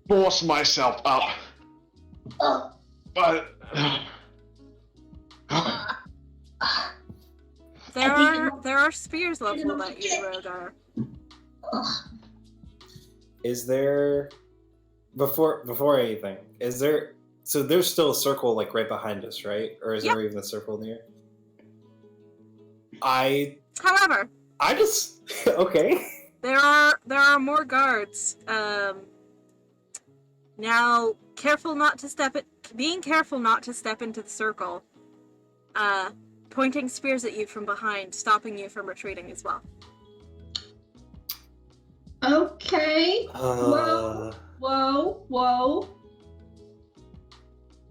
force myself up. But There are spears leveled at you, Rogar. Is there before anything? Is there? So there's still a circle like right behind us, right? Or is there even a circle near? However, I just okay. there are more guards. Now, being careful not to step into the circle. Pointing spears at you from behind, stopping you from retreating as well. Okay. Whoa.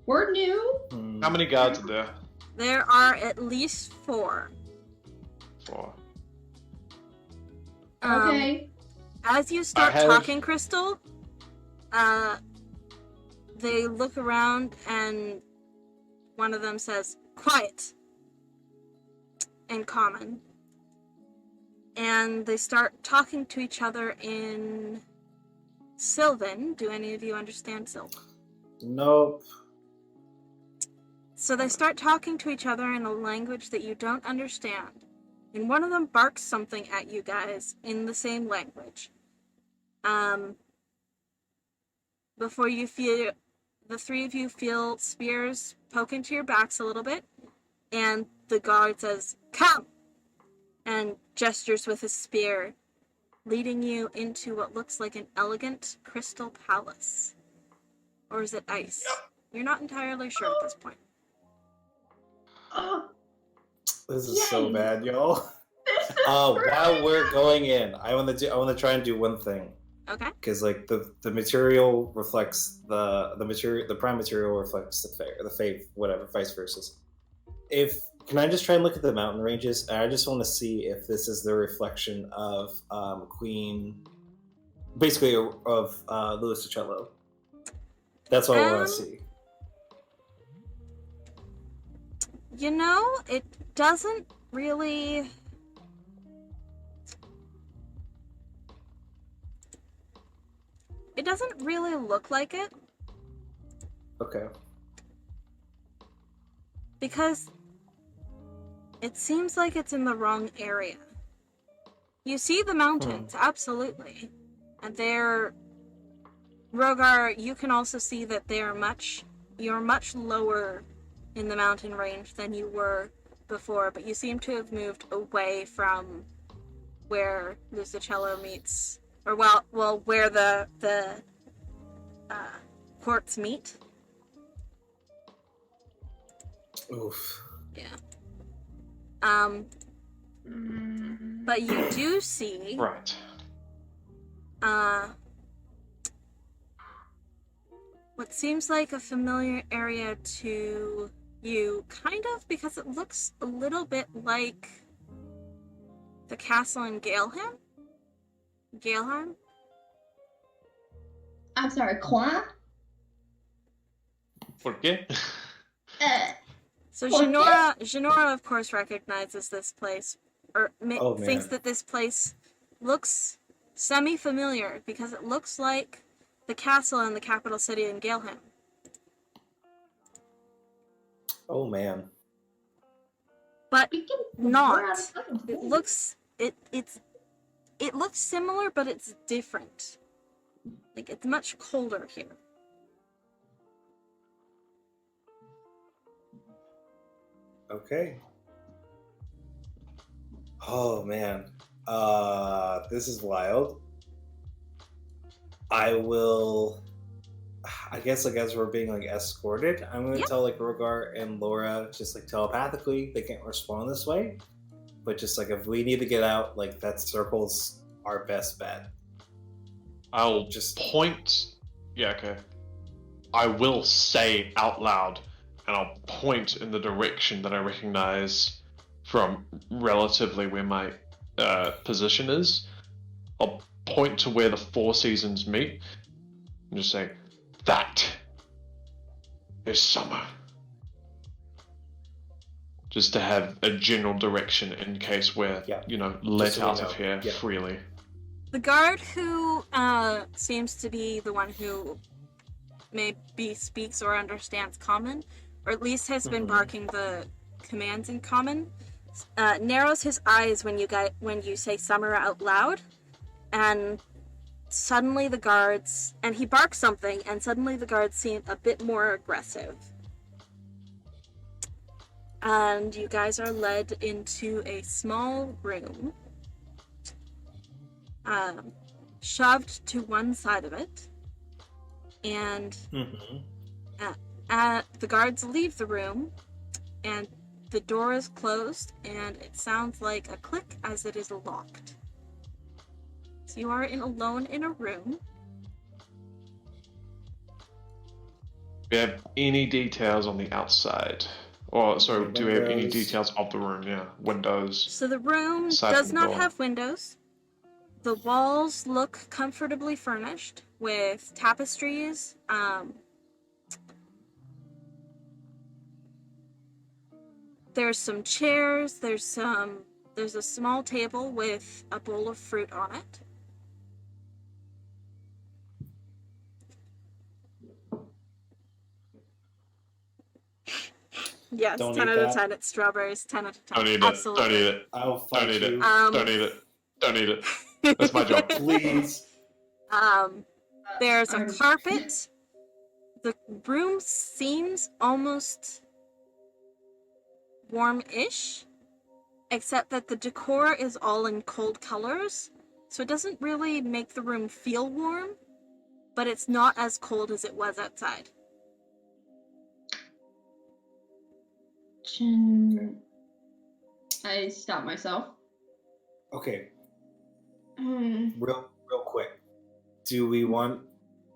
We're new. how many guards are there? There are at least 4. 4. Okay. As you start I have- talking, Crystal, they look around and one of them says, "Quiet," in common. And they start talking to each other in Sylvan. Do any of you understand Sylvan? Nope. So they start talking to each other in a language that you don't understand. And one of them barks something at you guys in the same language. Before you feel, the 3 of you feel spears poke into your backs a little bit. And the guard says, "Come!" and gestures with his spear, leading you into what looks like an elegant crystal palace. Or is it ice? You're not entirely sure at this point. This is so Yay. bad, y'all. This is While great. we're going in, I want to try and do one thing. Okay? Because like the material reflects the prime material reflects the fate, whatever, vice versa. Can I just try and look at the mountain ranges? And I just want to see if this is the reflection of Queen, basically of Louis Ticello. That's what I want to see. It doesn't really... It doesn't really look like it, Okay. because it seems like it's in the wrong area. You see the mountains, absolutely. And Rogar, you can also see that you're much lower in the mountain range than you were before, but you seem to have moved away from where Lucicello meets, or where the courts meet. Oof. Yeah. But you do see Right. what seems like a familiar area to you, kind of, because it looks a little bit like the castle in Galeheim? I'm sorry, quoi? ¿Por qué? So What? Janora, of course, recognizes this place, or Oh, thinks man. that this place looks semi-familiar because it looks like the castle in the capital city in Galeham. Oh man. But We can not. It looks it looks similar, but it's different. Like it's much colder here. Okay. Oh man. This is wild. I guess we're being like escorted. I'm gonna Yep. tell like Rogar and Laura just like telepathically they can't respond this way. But just like if we need to get out, like that circle's our best bet. I'll Just point. Yeah, okay. I will say out loud, and I'll point in the direction that I recognize from relatively where my position is. I'll point to where the Four Seasons meet, and just say, "That is summer." Just to have a general direction in case we're, Yeah. let so we out of know. here Yeah. freely. The guard who seems to be the one who maybe speaks or understands common, or at least has been Mhm. barking the commands in common, narrows his eyes when you say summer out loud, and suddenly the guards, and he barks something, and suddenly the guards seem a bit more aggressive. And you guys are led into a small room, shoved to one side of it, and Mhm. the guards leave the room, and the door is closed, and it sounds like a click as it is locked. So you are alone in a room. Do you have any details on the outside? Or, sorry, Any do we have any windows? details of the room? Yeah, windows. So the room Aside does from not door. have windows. The walls look comfortably furnished with tapestries. There's some chairs. There's a small table with a bowl of fruit on it. Yes, Don't 10 eat out of that. 10. It's strawberries. 10 out of 10. Don't need it. Absolutely. Don't need it. I'll Don't fight need you. it. Don't need it. Don't need it. That's my job. Please. There's a carpet. The room seems almost warm-ish, except that the decor is all in cold colors, so it doesn't really make the room feel warm, but it's not as cold as it was outside. I stop myself. Okay, Hmm. real quick. Do we want?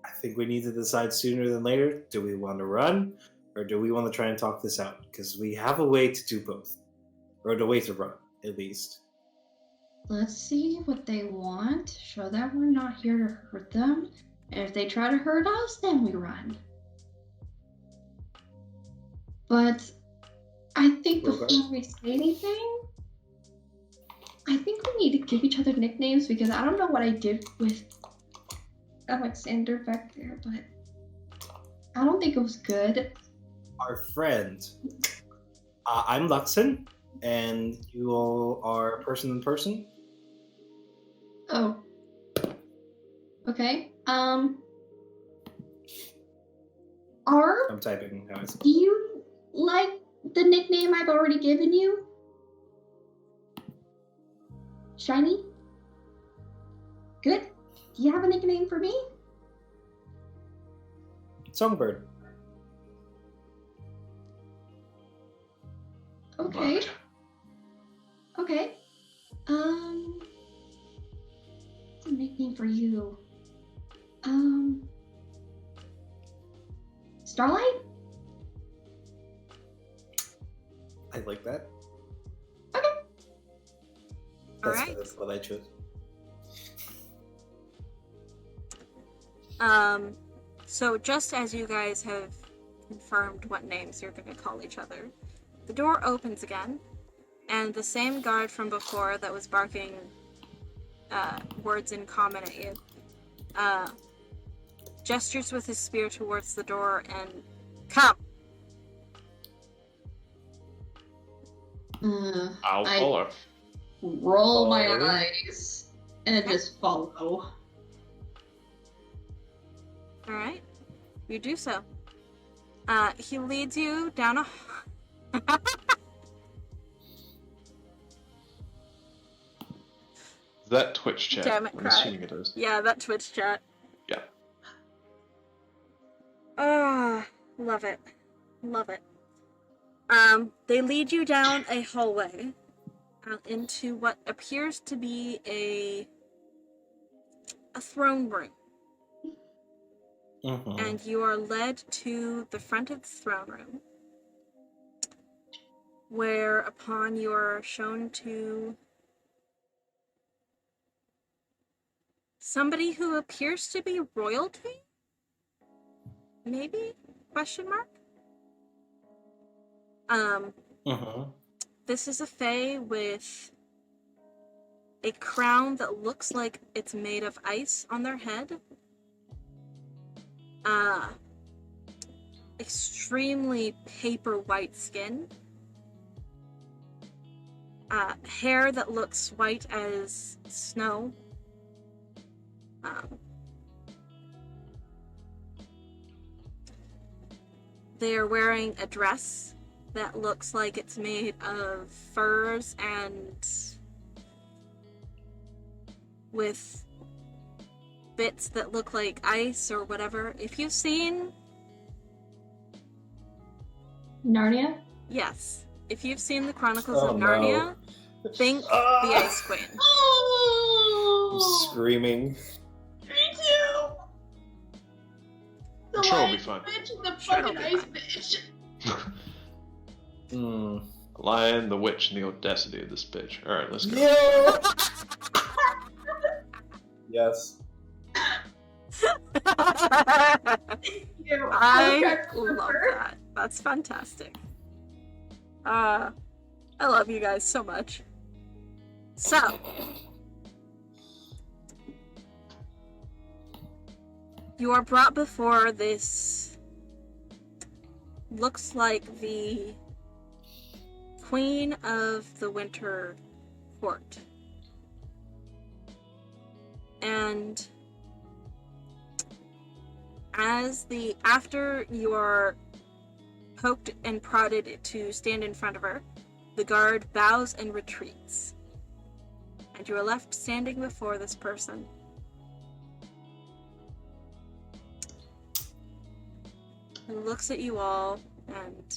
I think we need to decide sooner than later. Do we want to run, or do we want to try and talk this out? Because we have a way to do both, or a way to run at least. Let's see what they want. Show that we're not here to hurt them. And if they try to hurt us, then we run. But I think Rogar? before we say anything, I think we need to give each other nicknames because I don't know what I did with Alexander back there, but I don't think it was good. Our friend. I'm Luxon, and you all are person in person. Oh. Okay. I'm typing. How is it? Do you like the nickname I've already given you? Shiny? Good. Do you have a nickname for me? Songbird. Okay. But Okay. What's a nickname for you? Starlight? I like that. Okay. Alright. That's what I chose. So just as you guys have confirmed what names you're going to call each other, the door opens again, and the same guard from before that was barking words in common at you gestures with his spear towards the door and come. I'll I follow. roll my Follow. eyes and just follow. All right, you do so. He leads you down a. Is that Twitch chat? Damn it, I'm Cry. assuming it is. Yeah, that Twitch chat. Yeah. Ah, love it. Love it. They lead you down a hallway into what appears to be a throne room. Mhm. And you are led to the front of the throne room, whereupon you are shown to somebody who appears to be royalty? Maybe? Question mark? Mhm. This is a fae with a crown that looks like it's made of ice on their head. Extremely paper white skin. Hair that looks white as snow. They are wearing a dress that looks like it's made of furs and with bits that look like ice or whatever. If you've seen, Narnia? yes, if you've seen the Chronicles Oh, of no. Narnia, think Ah! the Ice Queen. I'm Oh! screaming. Me too! The I'm sure it'll be lion fun. bitch and the Sure it'll fucking be ice fun. bitch. Mm. Lion, the witch, and the audacity of this bitch. Alright, let's go. Yo! Yes. You. I love that. That's fantastic. I love you guys so much. So, you are brought before this. Looks like the Queen of the Winter Court. And after you are poked and prodded to stand in front of her, the guard bows and retreats. And you are left standing before this person. He looks at you all and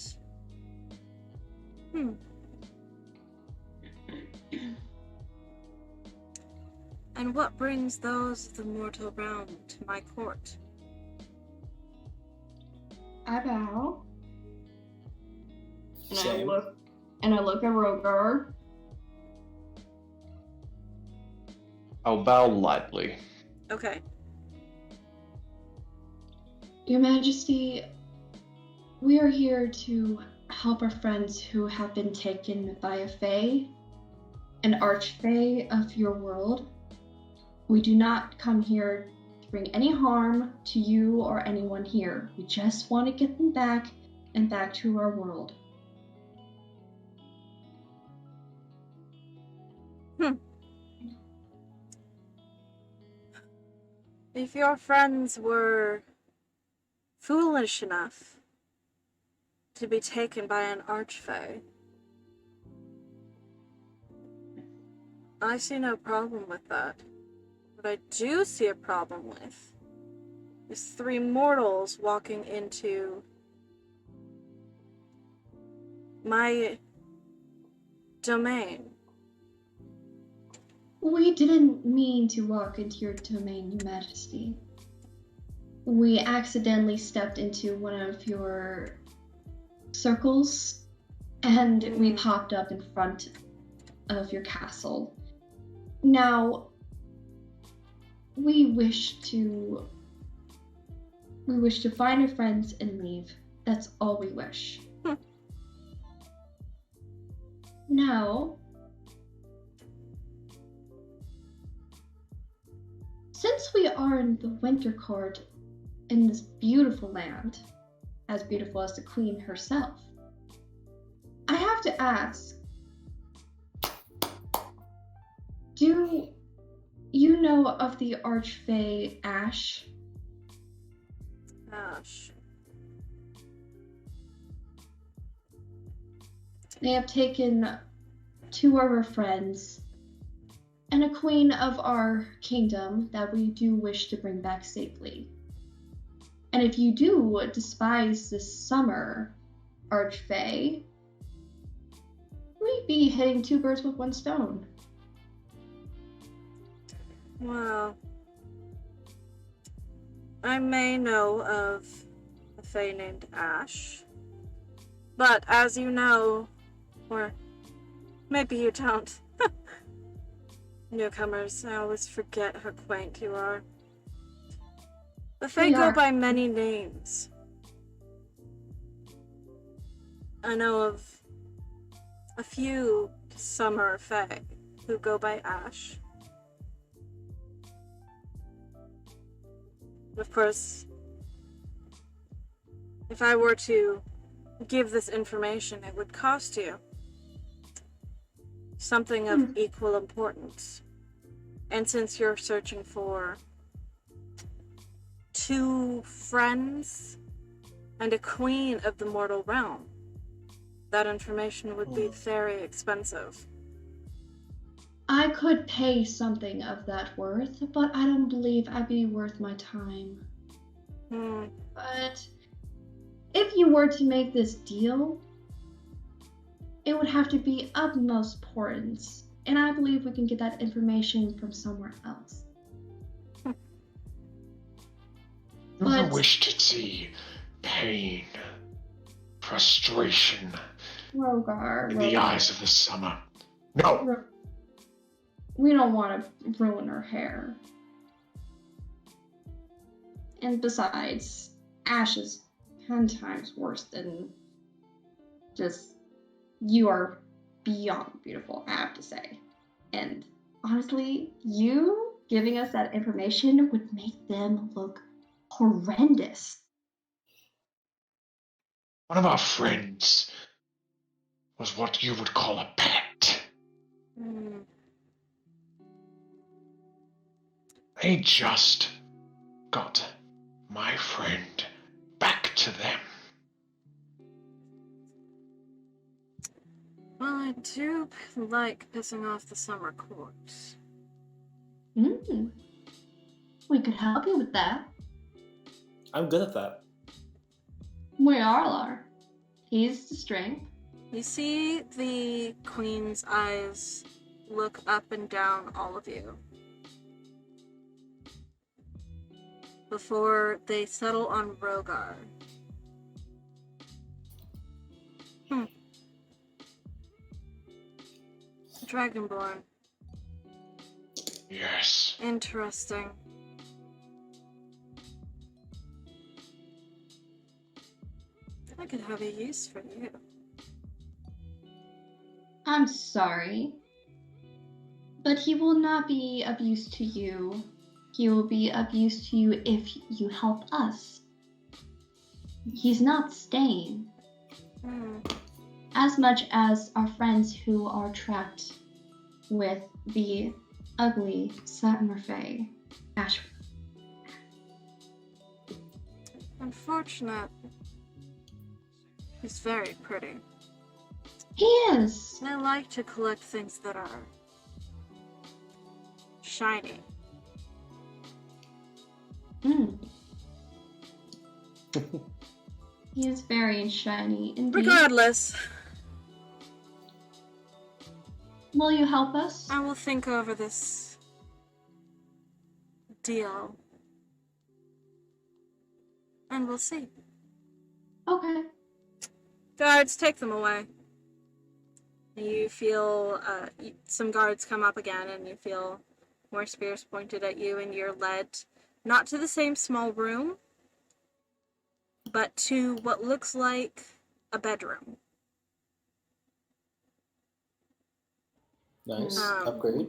And what brings those of the mortal realm to my court? I bow. And Same. I look at Rogar. I'll bow lightly. Okay. Your Majesty, we are here to help our friends who have been taken by a fae, an archfae of your world. We do not come here to bring any harm to you or anyone here. We just want to get them back and back to our world. If your friends were foolish enough to be taken by an archfey, I see no problem with that. What I do see a problem with is three mortals walking into my domain. We didn't mean to walk into your domain, Your Majesty. We accidentally stepped into one of your circles, and we popped up in front of your castle. Now, we wish to We wish to find our friends and leave. That's all we wish. Now, since we are in the winter court in this beautiful land, as beautiful as the queen herself, I have to ask, do you know of the Archfey Ash? Gosh. They have taken 2 of our friends and a queen of our kingdom that we do wish to bring back safely. And if you do despise this summer, Archfey, we'd be hitting 2 birds with 1 stone. Well, I may know of a fae named Ash, but as you know, or maybe you don't, newcomers, I always forget how quaint you are. The fae We go are. by many names. I know of a few summer fae who go by Ash. Of course, if I were to give this information, it would cost you something of equal importance. And since you're searching for 2 friends and a queen of the mortal realm, that information would be very expensive. I could pay something of that worth, but I don't believe I'd be worth my time. But if you were to make this deal, it would have to be of most importance, and I believe we can get that information from somewhere else. You But- wish to see pain, frustration Rogar, in the eyes of the summer. No! We don't want to ruin her hair. And besides, Ash is 10 times worse than just you are beyond beautiful, I have to say. And honestly, you giving us that information would make them look horrendous. One of our friends was what you would call a pet. They just got my friend back to them. Well, I do like pissing off the summer courts. We could help you with that. I'm good at that. We all are. He's the strength. You see the queen's eyes look up and down all of you before they settle on Rogar. Dragonborn. Yes. Interesting. I could have a use for you. I'm sorry, but he will not be of use to you. He will be of use to you if you help us. He's not staying. As much as our friends who are trapped with the ugly Summer Fae, Ash. Unfortunate. He's very pretty. He is. I like to collect things that are shiny. He is very shiny indeed. Regardless, Will you help us? I will think over this deal. And we'll see. Okay. Guards, take them away. You feel some guards come up again, and you feel more spears pointed at you, and you're led not to the same small room, but to what looks like a bedroom. Nice. Um, Upgrade.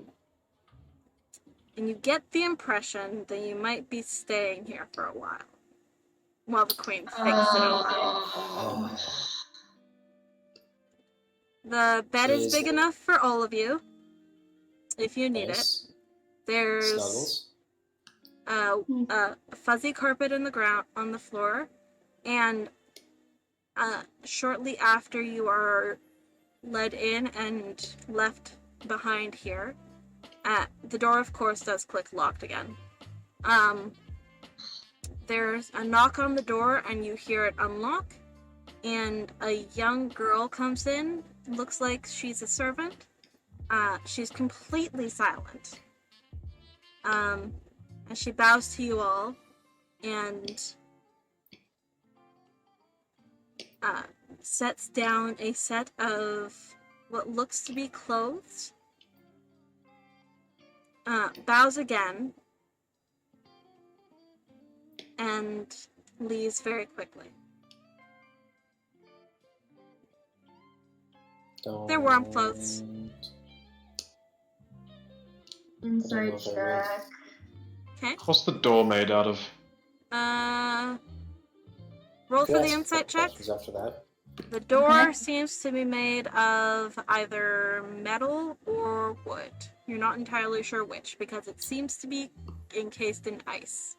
And you get the impression that you might be staying here for a while the queen thinks it over. Oh. The bed is big enough for all of you, if you need it. Nice. There's Snuggles. a fuzzy carpet in the ground on the floor, and shortly after you are led in and left behind here, the door, of course, does click locked again. There's a knock on the door, and you hear it unlock, and a young girl comes in. Looks like she's a servant. She's completely silent. And she bows to you all, and sets down a set of what looks to be clothes. Bows again, and leaves very quickly. They're warm clothes. Inside know if I check. Okay. What's the door made out of? Roll for Can I the ask insight check. questions after that? The door Okay. seems to be made of either metal or wood. You're not entirely sure which, because it seems to be encased in ice.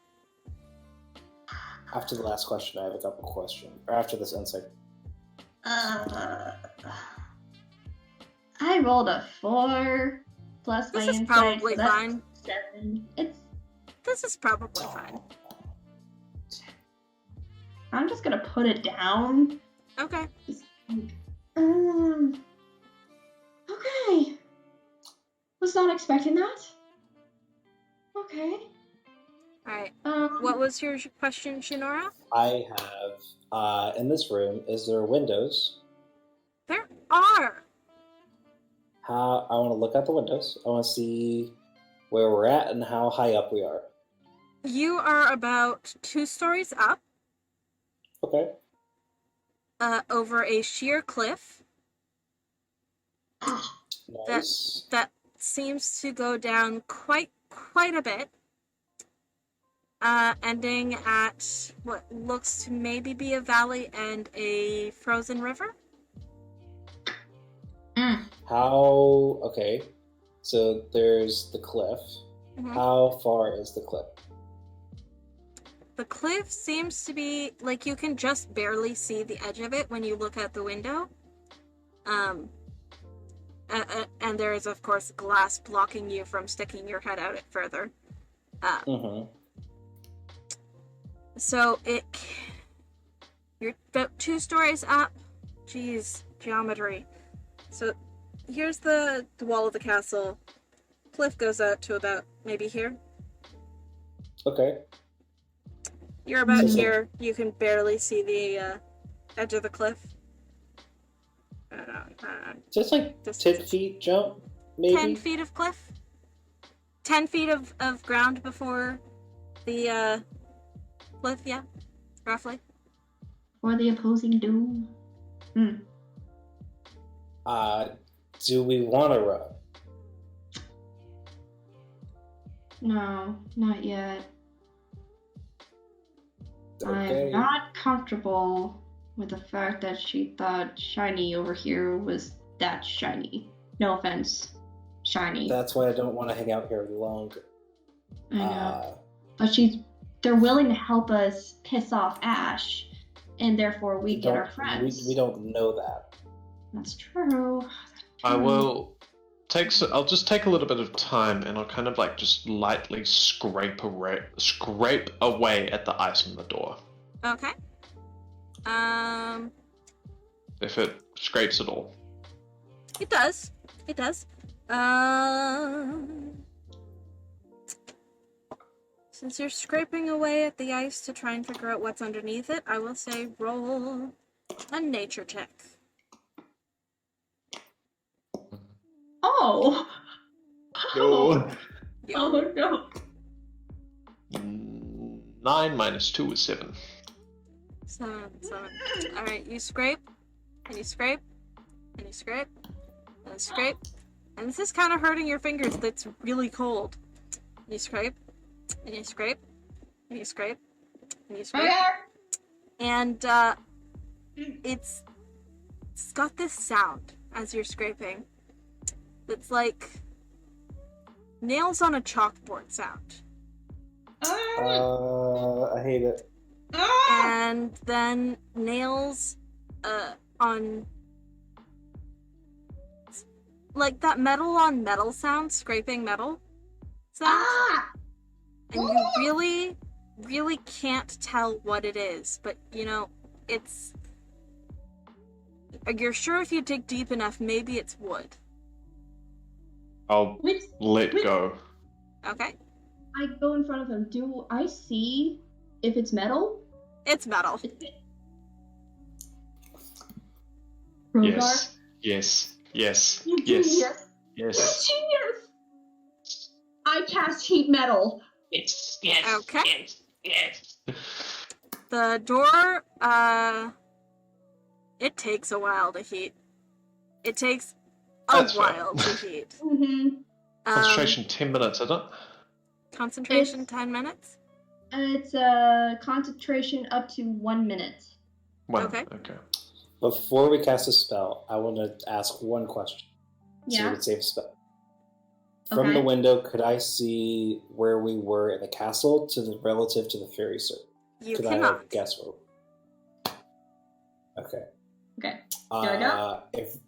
After the last question, I have a couple questions. Or after this insight. I rolled a 4 plus my This is insight, probably so that's fine. 7. This is probably fine. I'm just gonna put it down. Okay. Okay. Was not expecting that. Okay. Alright. Um. What was your question, Shinora? I have, in this room, is there windows? There are. I want to look out the windows. I want to see where we're at and how high up we are. You are about 2 stories up, Okay. over a sheer cliff Nice. that seems to go down quite a bit, ending at what looks to maybe be a valley and a frozen river. How? Okay. So there's the cliff. Mhm. How far is the cliff? The cliff seems to be like you can just barely see the edge of it when you look out the window. And there is, of course, glass blocking you from sticking your head out it further. Mm-hmm. So you're about 2 stories up. Jeez, geometry. So here's the wall of the castle. Cliff goes out to about maybe here. Okay. You're about Mhm. here. You can barely see the edge of the cliff. Just like Just 10 feet jump, maybe? 10 feet of cliff. 10 feet of ground before the cliff, yeah, roughly. For the opposing doom. Do we want to run? No, not yet. Okay. I'm not comfortable with the fact that she thought shiny over here was that shiny. No offense, shiny. That's why I don't want to hang out here any longer. I know. But they're willing to help us piss off Ash, and therefore we get our friends. We don't know that. That's true. I will I'll just take a little bit of time, and I'll kind of like just lightly scrape away at the ice on the door. Okay. If it scrapes at all. It does. It does. Since you're scraping away at the ice to try and figure out what's underneath it, I will say roll a nature check. Oh! No. Oh no. 9 minus 2 is 7. 7, 7. Alright, you scrape, and you scrape, and you scrape, and you scrape. And this is kind of hurting your fingers that's really cold. You scrape, and you scrape, and you scrape, and you scrape. And it's got this sound as you're scraping. It's like nails on a chalkboard sound. I hate it. And then nails on like that metal on metal sound, scraping metal sound. And you really, really can't tell what it is, but you know, it's you're sure if you dig deep enough, maybe it's wood. I'll Which let go. Okay? I go in front of him. Do I see if it's metal? It's metal. Rogar? Yes. Yes. Yes. You Yes. genius. Yes. Genius. I cast heat metal. Yes. Okay. Yes. The door, it takes a while to heat. It takes a That's fair. while to heat. Mm-hmm. Concentration 10 minutes, isn't it? Concentration, It's- 10 minutes? It's concentration up to 1 minute. One. Okay. Okay. Before we cast a spell, I want to ask one question. So Yeah. we would save a spell. From Okay. the window, could I see where we were in the castle to the relative to the fairy circle? You Could cannot. I guess what? Okay. Okay. There we go.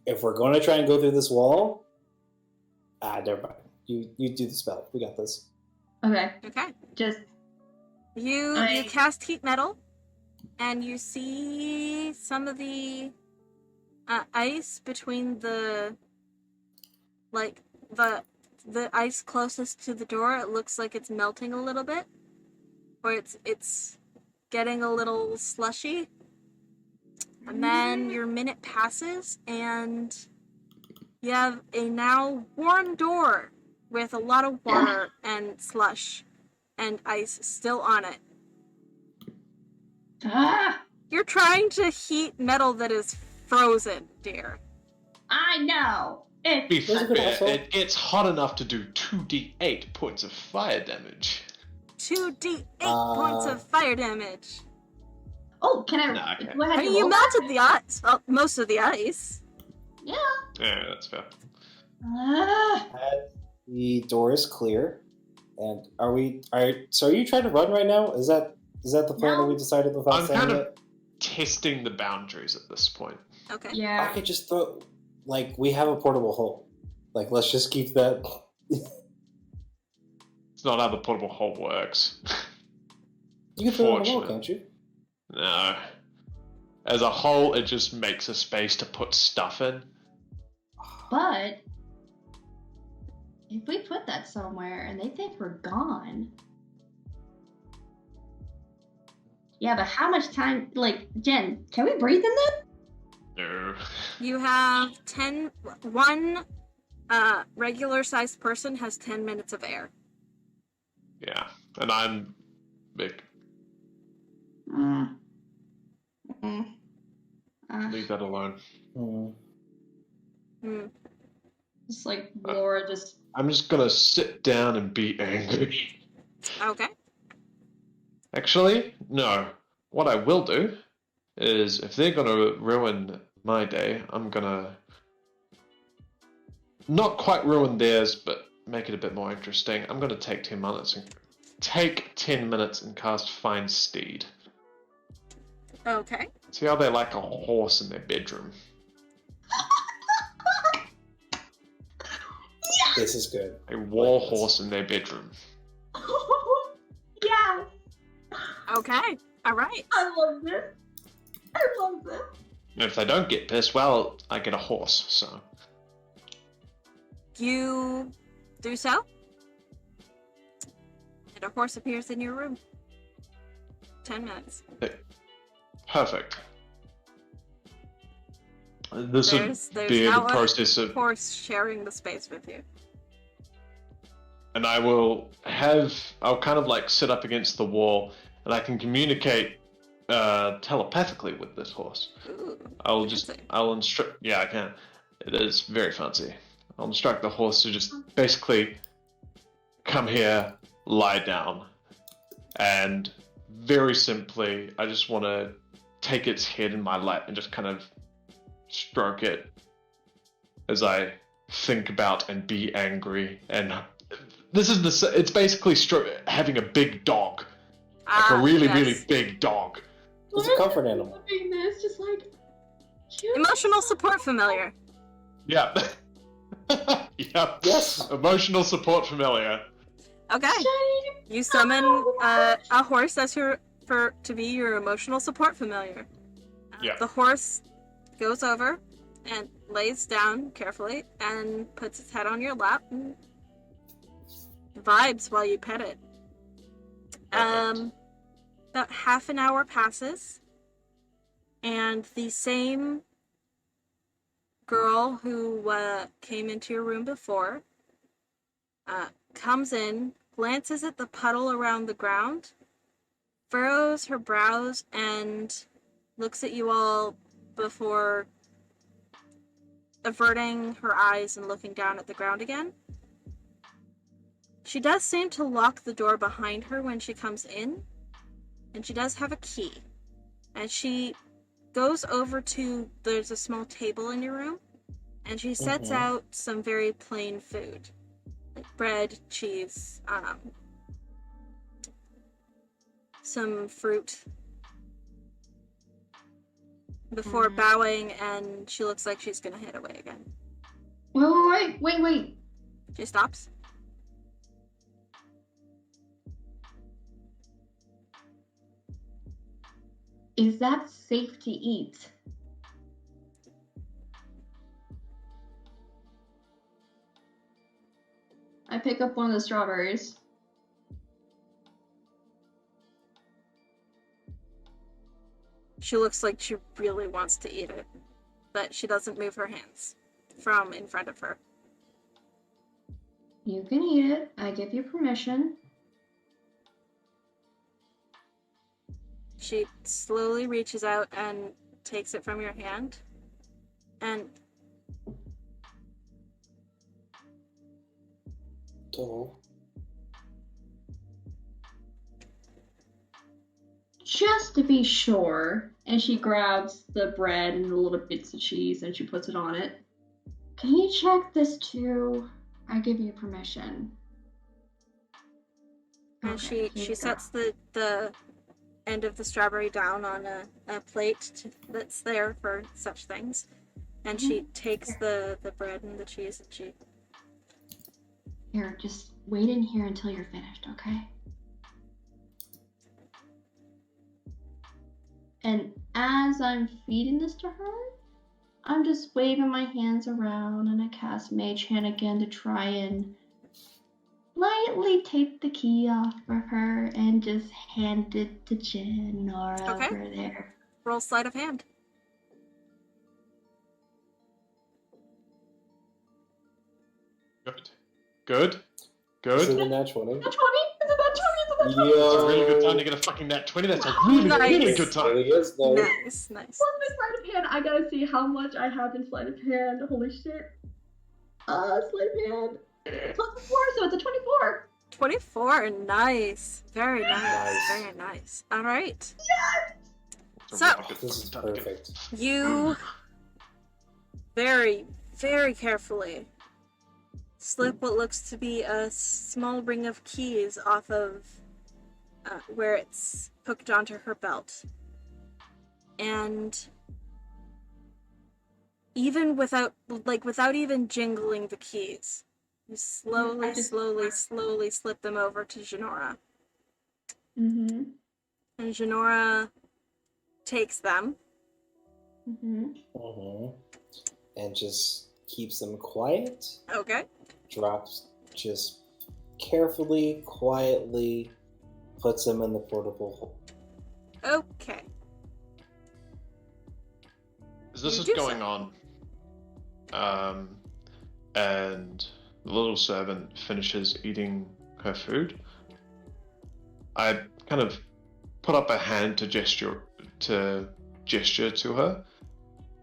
If we're going to try and go through this wall, never mind. You do the spell. We got this. Okay. Okay. Just You I- cast heat metal, and you see some of the ice between the the ice closest to the door. It looks like it's melting a little bit, or it's getting a little slushy. And then your minute passes, and you have a now warm door with a lot of water and slush and ice still on it. You're trying to heat metal that is frozen, dear. I know. Be It's Those are good fair, also. it gets hot enough to do 2d8 points of fire damage. 2d8 points of fire damage. oh, can I? Nah, okay. Do I have I mean, to you roll that? melted the ice, well, most of the ice. Yeah. Yeah, that's fair. The door is clear, and so are you trying to run right now? Is that the plan that we decided without I'm saying kind of it? testing the boundaries at this point. Okay. I Yeah. could just throw, like, we have a portable hole. Like, let's just keep that. It's not how the portable hole works. You can throw it on the wall, Fortunate. can't you? No. As a whole, it just makes a space to put stuff in. But if we put that somewhere and they think we're gone. Yeah, but how much time? Like, Jen, can we breathe in that? No. You have one regular-sized person has 10 minutes of air. Yeah. And I'm big. Leave that alone. Just like Laura just. I'm just gonna sit down and be angry. Okay. Actually, no. What I will do is, if they're gonna ruin my day, I'm gonna not quite ruin theirs, but make it a bit more interesting. I'm gonna take 10 minutes and cast Find Steed. Okay. See how they like a horse in their bedroom. This is good. A war Like this. horse in their bedroom. Yeah, Okay. All right. I love this. I love this. And if they don't get pissed, well, I get a horse, so. You do so, and a horse appears in your room. 10 minutes. Perfect. This would There's be the now a process of. horse sharing the space with you. And I'll kind of like sit up against the wall, and I can communicate telepathically with this horse. Ooh, I'll instruct. Yeah, I can. It is very fancy. I'll instruct the horse to just basically come here, lie down, and very simply, I just want to take its head in my lap and just kind of stroke it as I think about and be angry. And this is it's basically having a big dog, like a really, really big dog. It's a comfort animal. Loving this, just like cute. Emotional support familiar. Yeah. Yep. Yes. Emotional support familiar. Okay. Shane. You summon Oh, a horse as to be your emotional support familiar. Yeah. The horse goes over and lays down carefully and puts its head on your lap and vibes while you pet it. Perfect. About half an hour passes, and the same girl who came into your room before comes in, glances at the puddle around the ground, furrows her brows, and looks at you all before averting her eyes and looking down at the ground again. She does seem to lock the door behind her when she comes in, and she does have a key. And she goes over to, there's a small table in your room, and she sets out some very plain food. Like bread, cheese, some fruit. Before bowing, and she looks like she's gonna head away again. Wait. She stops. Is that safe to eat? I pick up one of the strawberries. She looks like she really wants to eat it, but she doesn't move her hands from in front of her. You can eat it. I give you permission. She slowly reaches out and takes it from your hand, and Oh. Just to be sure, and she grabs the bread and the little bits of cheese and she puts it on it. Can you check this too? I give you permission. and Okay, here she you sets the end of the strawberry down on a plate that's there for such things, and she takes the bread and the cheese and she Here, just wait in here until you're finished, okay? And as I'm feeding this to her, I'm just waving my hands around and I cast Mage Hand again to try and lightly take the key off of her and just hand it to Jinora Okay. over there. roll sleight of hand. Good. Is it Good. a nat 20? That's 20? Is it that 20? Is it that 20? Yo. It's a really good time to get a fucking nat 20. That's a really, Nice. really good time. Really is, though. Nice. What's my sleight of hand? I gotta see how much I have in sleight of hand. Holy shit. Sleight of hand. Plus 4, so it's a 24. 24. Nice. Very nice. Nice. Very nice. All right. It's a So- really good This is time to get- perfect. You very, very carefully slip what looks to be a small ring of keys off of where it's hooked onto her belt. And even without even jingling the keys, you slowly slip them over to Jinora. Mm-hmm. And Jinora takes them. Mm-hmm. And just keeps them quiet. Okay. Drops just carefully, quietly, puts them in the portable hole. Okay. As this You is do going so. on, and the little servant finishes eating her food, I kind of put up a hand to to gesture to her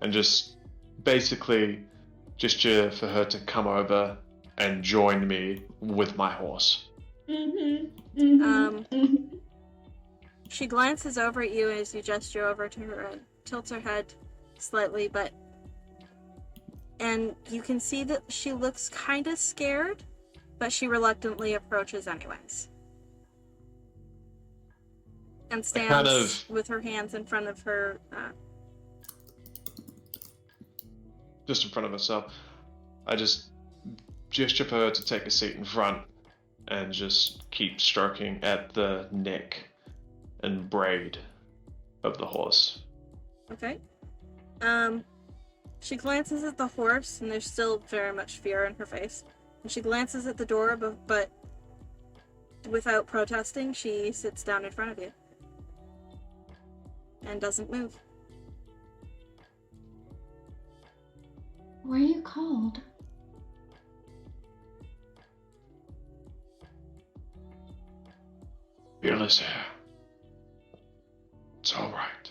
and just basically gesture for her to come over and join me with my horse. She glances over at you as you gesture over to her and tilts her head slightly, and you can see that she looks kind of scared, but she reluctantly approaches anyways. And stands with her hands in front of her. Just in front of herself. I just gesture for her to take a seat in front and just keep stroking at the neck and braid of the horse. Okay. She glances at the horse, and there's still very much fear in her face. And she glances at the door, but without protesting, she sits down in front of you. And doesn't move. What are you called? Fearless hair. It's all right.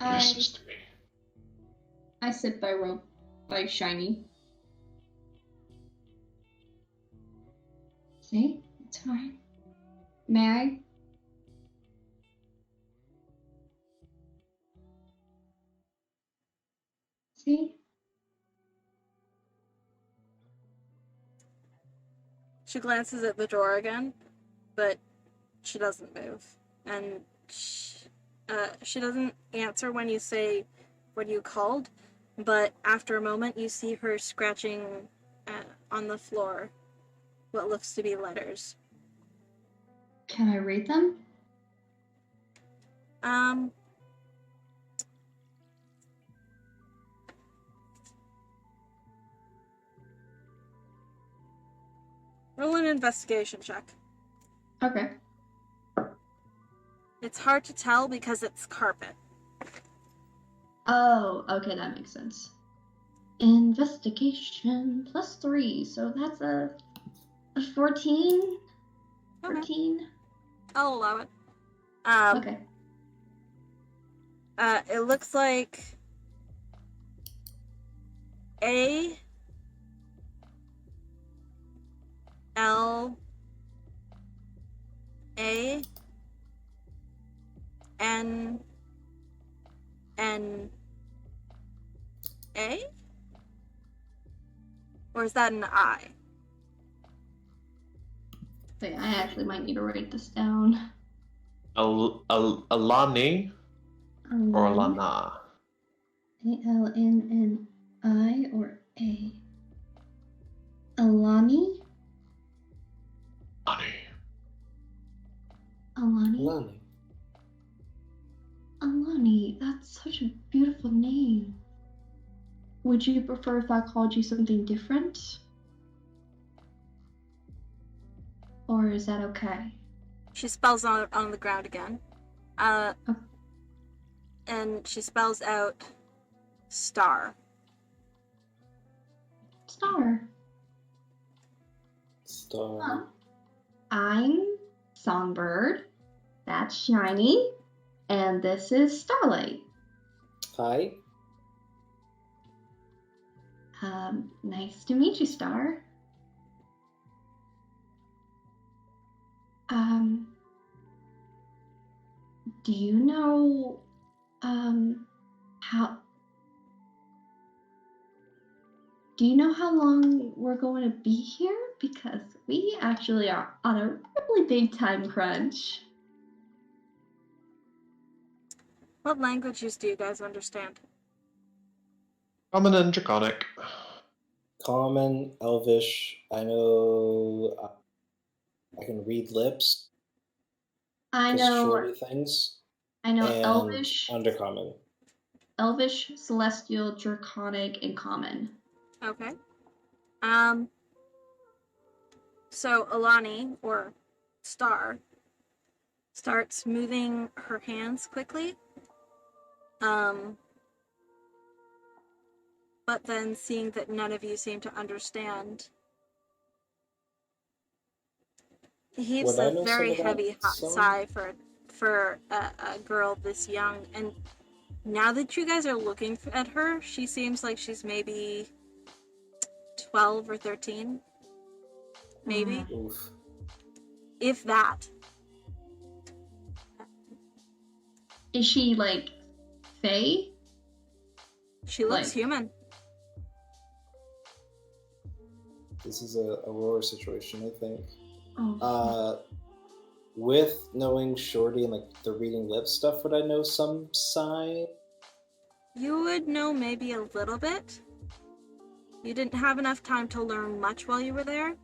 Listens to me. I sit by Shiny. See? It's fine. May I? See? She glances at the door again, but she doesn't move. And she doesn't answer when you say what you called, but after a moment you see her scratching on the floor what looks to be letters. Can I read them? Roll an investigation check. Okay. It's hard to tell because it's carpet. Oh, okay, that makes sense. Investigation +3, so that's a 14? Okay. 14? I'll allow it. Okay. It looks like A L A N N A? Or is that an I? Wait, I actually might need to write this down. Alani or Alana? A-L-N-N-I or A? Alani? Alani. Alani? Lonnie. Alani, that's such a beautiful name. Would you prefer if I called you something different? Or is that okay? She spells on the ground again. And she spells out star. Star. Star. Huh. I'm Songbird. That's Shiny. And this is Starlight. Hi. Nice to meet you, Star. Do you know, do you know how long we're going to be here? Because we actually are on a really big time crunch. What languages do you guys understand? Common and Draconic. Common, Elvish. I know. I can read lips. I Just know shorty things. I know And Elvish, Undercommon. Elvish, Celestial, Draconic, and Common. Okay. So Alani, or Star, starts moving her hands quickly. But then seeing that none of you seem to understand, he heaves Would I a know very some of that heavy song? sigh for for a girl this young. And now that you guys are looking at her, she seems like she's maybe 12 or 13. Maybe. Oof. If that. Is she like Faye? She looks Like- human. This is a Aurora situation, I think. Oh. With knowing Shorty and like the reading lips stuff, would I know some sign? You would know maybe a little bit. You didn't have enough time to learn much while you were there.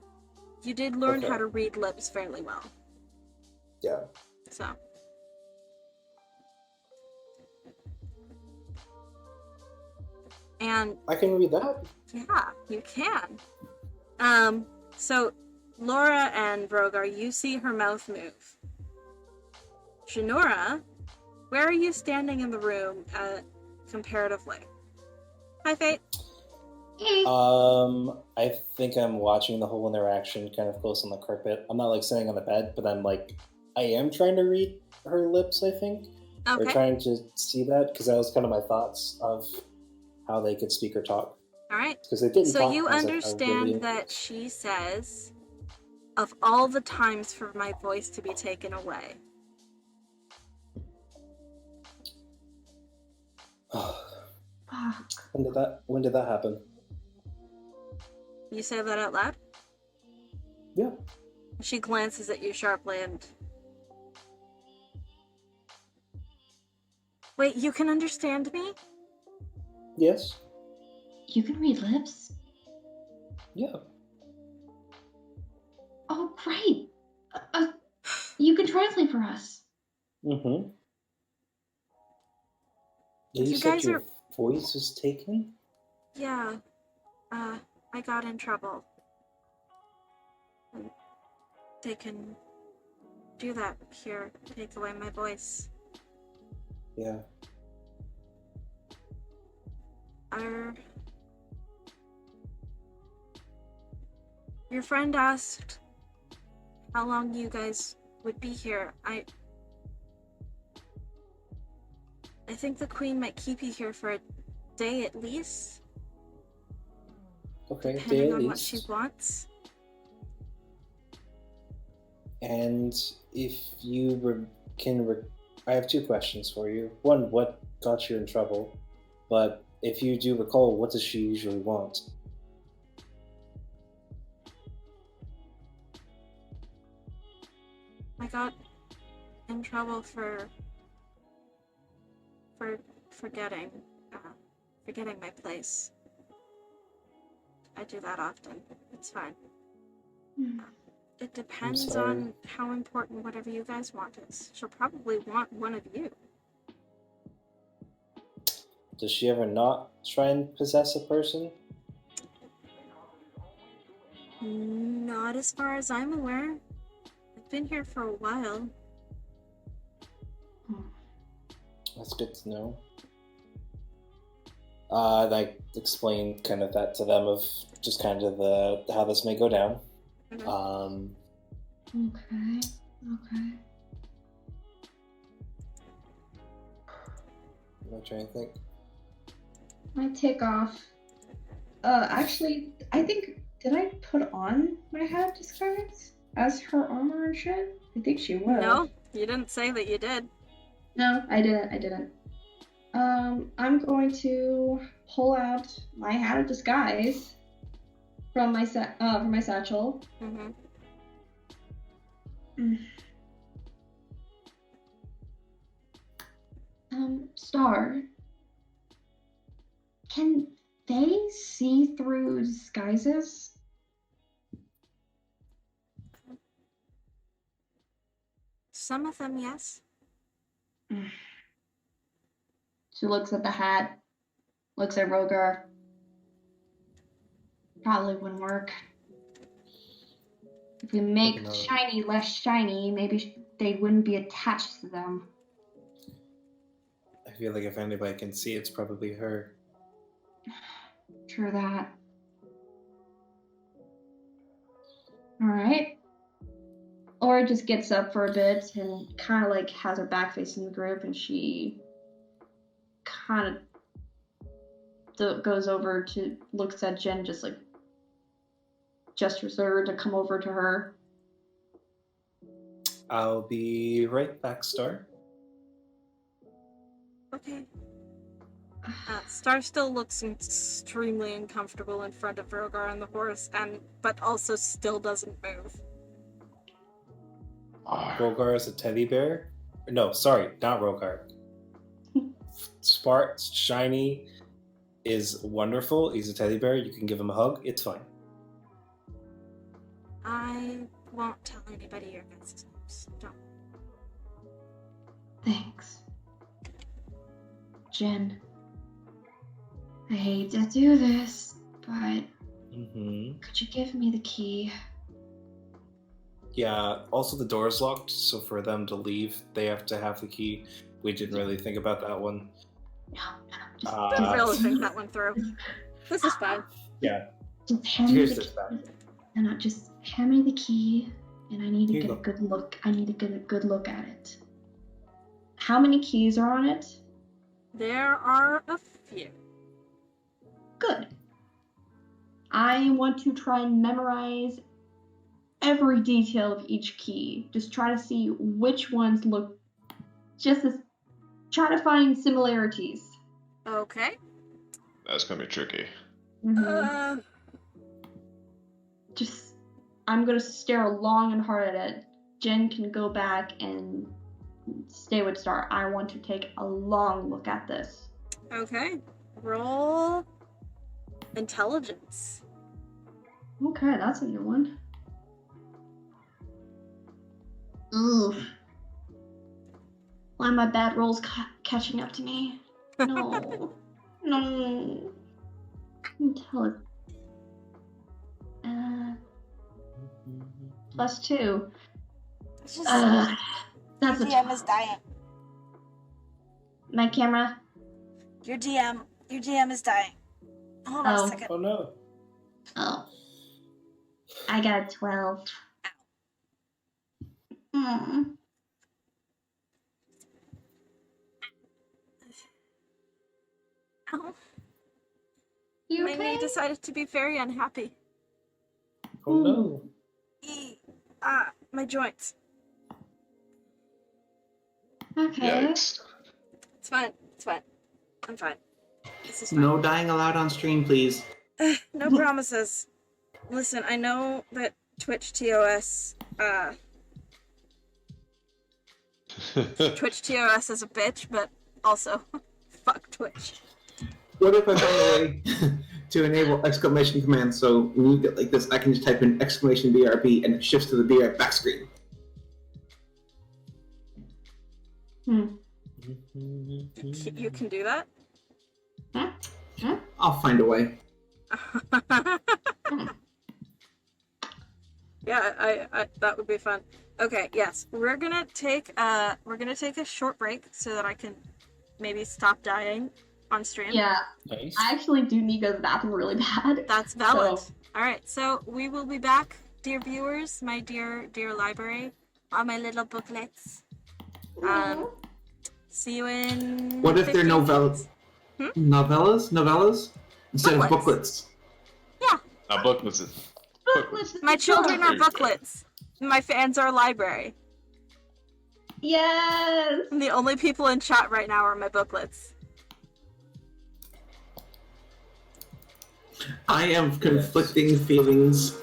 You did learn Okay. how to read lips fairly well. Yeah. So. And I can read that. yeah, you can. So Laura and Brogar, you see her mouth move. Shinora, where are you standing in the room, comparatively? Hi, Fate. Hey. I think I'm watching the whole interaction kind of close on the carpet. I'm not like sitting on the bed, but I'm like, I am trying to read her lips, I think. Or Okay. trying to see that, because that was kind of my thoughts of how they could speak or talk. All right. Because they didn't So talk. you I was like, I understand really- that she says, of all the times for my voice to be taken away. Fuck. When did that happen? You say that out loud? Yeah. She glances at you sharply and... Wait, you can understand me? Yes. You can read lips? Yeah. Oh, great. You can translate for us. Mm-hmm. Yeah, you You said guys your are- voice was taken? Yeah. I got in trouble. And they can do that here, take away my voice. Yeah. Your friend asked how long you guys would be here. I think the queen might keep you here for a day at least, Okay, day depending at on what she least. wants. And if you I have two questions for you. One, what got you in trouble? But if you do recall, what does she usually want? I got in trouble for forgetting my place. I do that often. It's fine. It depends sorry. on how important whatever you guys want is. She'll probably want one of you. Does she ever not try and possess a person? Not as far as I'm aware. I've been here for a while. That's good to know. I explained kind of that to them of just kind of how this may go down. Mhm. Okay. Okay. I'm trying to think. I take off. Actually, I think, did I put on my hat disguise as her armor and shit? I think she would. No, you didn't say that you did. No, I didn't. I'm going to pull out my hat of disguise from my satchel. Mm-hmm. Star, can they see through disguises? Some of them, yes. She looks at the hat, looks at Rogar. Probably wouldn't work. If we make Probably not. shiny less shiny, maybe they wouldn't be attached to them. I feel like if anybody can see, it's probably her. True that. Alright. Aura just gets up for a bit and kind of like has her back facing the group, and she kind of goes over to looks at Jen, just like gestures her to come over to her. I'll be right back, Star. Okay. Star still looks extremely uncomfortable in front of Rogar on the horse, but also still doesn't move. Rogar is a teddy bear? No, sorry, not Rogar. Sparks, Shiny is wonderful. He's a teddy bear. You can give him a hug. It's fine. I won't tell anybody your guys' names. Don't. Thanks. Jen. I hate to do this, but could you give me the key? Yeah, also the door is locked, so for them to leave, they have to have the key. We didn't really think about that one. No. Didn't really think that one through. This is fine. Yeah. Just hand me Here's the this key. back. No, just hand me the key, and I need to Here you get a go. good look. I need to get a good look at it. How many keys are on it? There are a few. Good. I want to try and memorize every detail of each key. Just try to see which ones look just as. Try to find similarities. Okay. That's gonna be tricky. Just, I'm gonna stare long and hard at it. Jen can go back and stay with Star. I want to take a long look at this. Okay. Roll intelligence. Okay, that's a new one. Ugh. Why are my bad rolls catching up to me? No. No. Intelligence. +2. It's just That's a DM is dying. My camera. Your DM is dying. Hold on Oh. a second. Oh no. Oh. I got a 12. Mm. Ow. You My knee okay? decided to be very unhappy. Oh no. My joints. Okay. Yikes. It's fine. It's fine. I'm fine. This is fine. No dying allowed on stream, please. No promises. Listen, I know that Twitch TOS, Twitch TOS is a bitch, but also, fuck Twitch. What if I found a way to enable exclamation command so when you get like this, I can just type in exclamation BRB and it shifts to the Be Right Back screen? You can do that? I'll find a way. Yeah, I that would be fun. Okay, yes, we're gonna take a short break so that I can maybe stop dying on stream. Yeah, Nice. I actually do need to go to the bathroom really bad. That's valid. So- All right, so we will be back, dear viewers, my dear library, all my little booklets. See you in. What if they're 15 novellas? minutes. Novellas? Instead of Booklets. booklets. Now, booklets is. Booklets. My children are There you go. booklets. My fans are library. Yes. And the only people in chat right now are my booklets. I have conflicting feelings.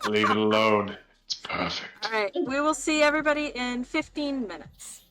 Leave it alone. It's perfect. All right, we will see everybody in 15 minutes.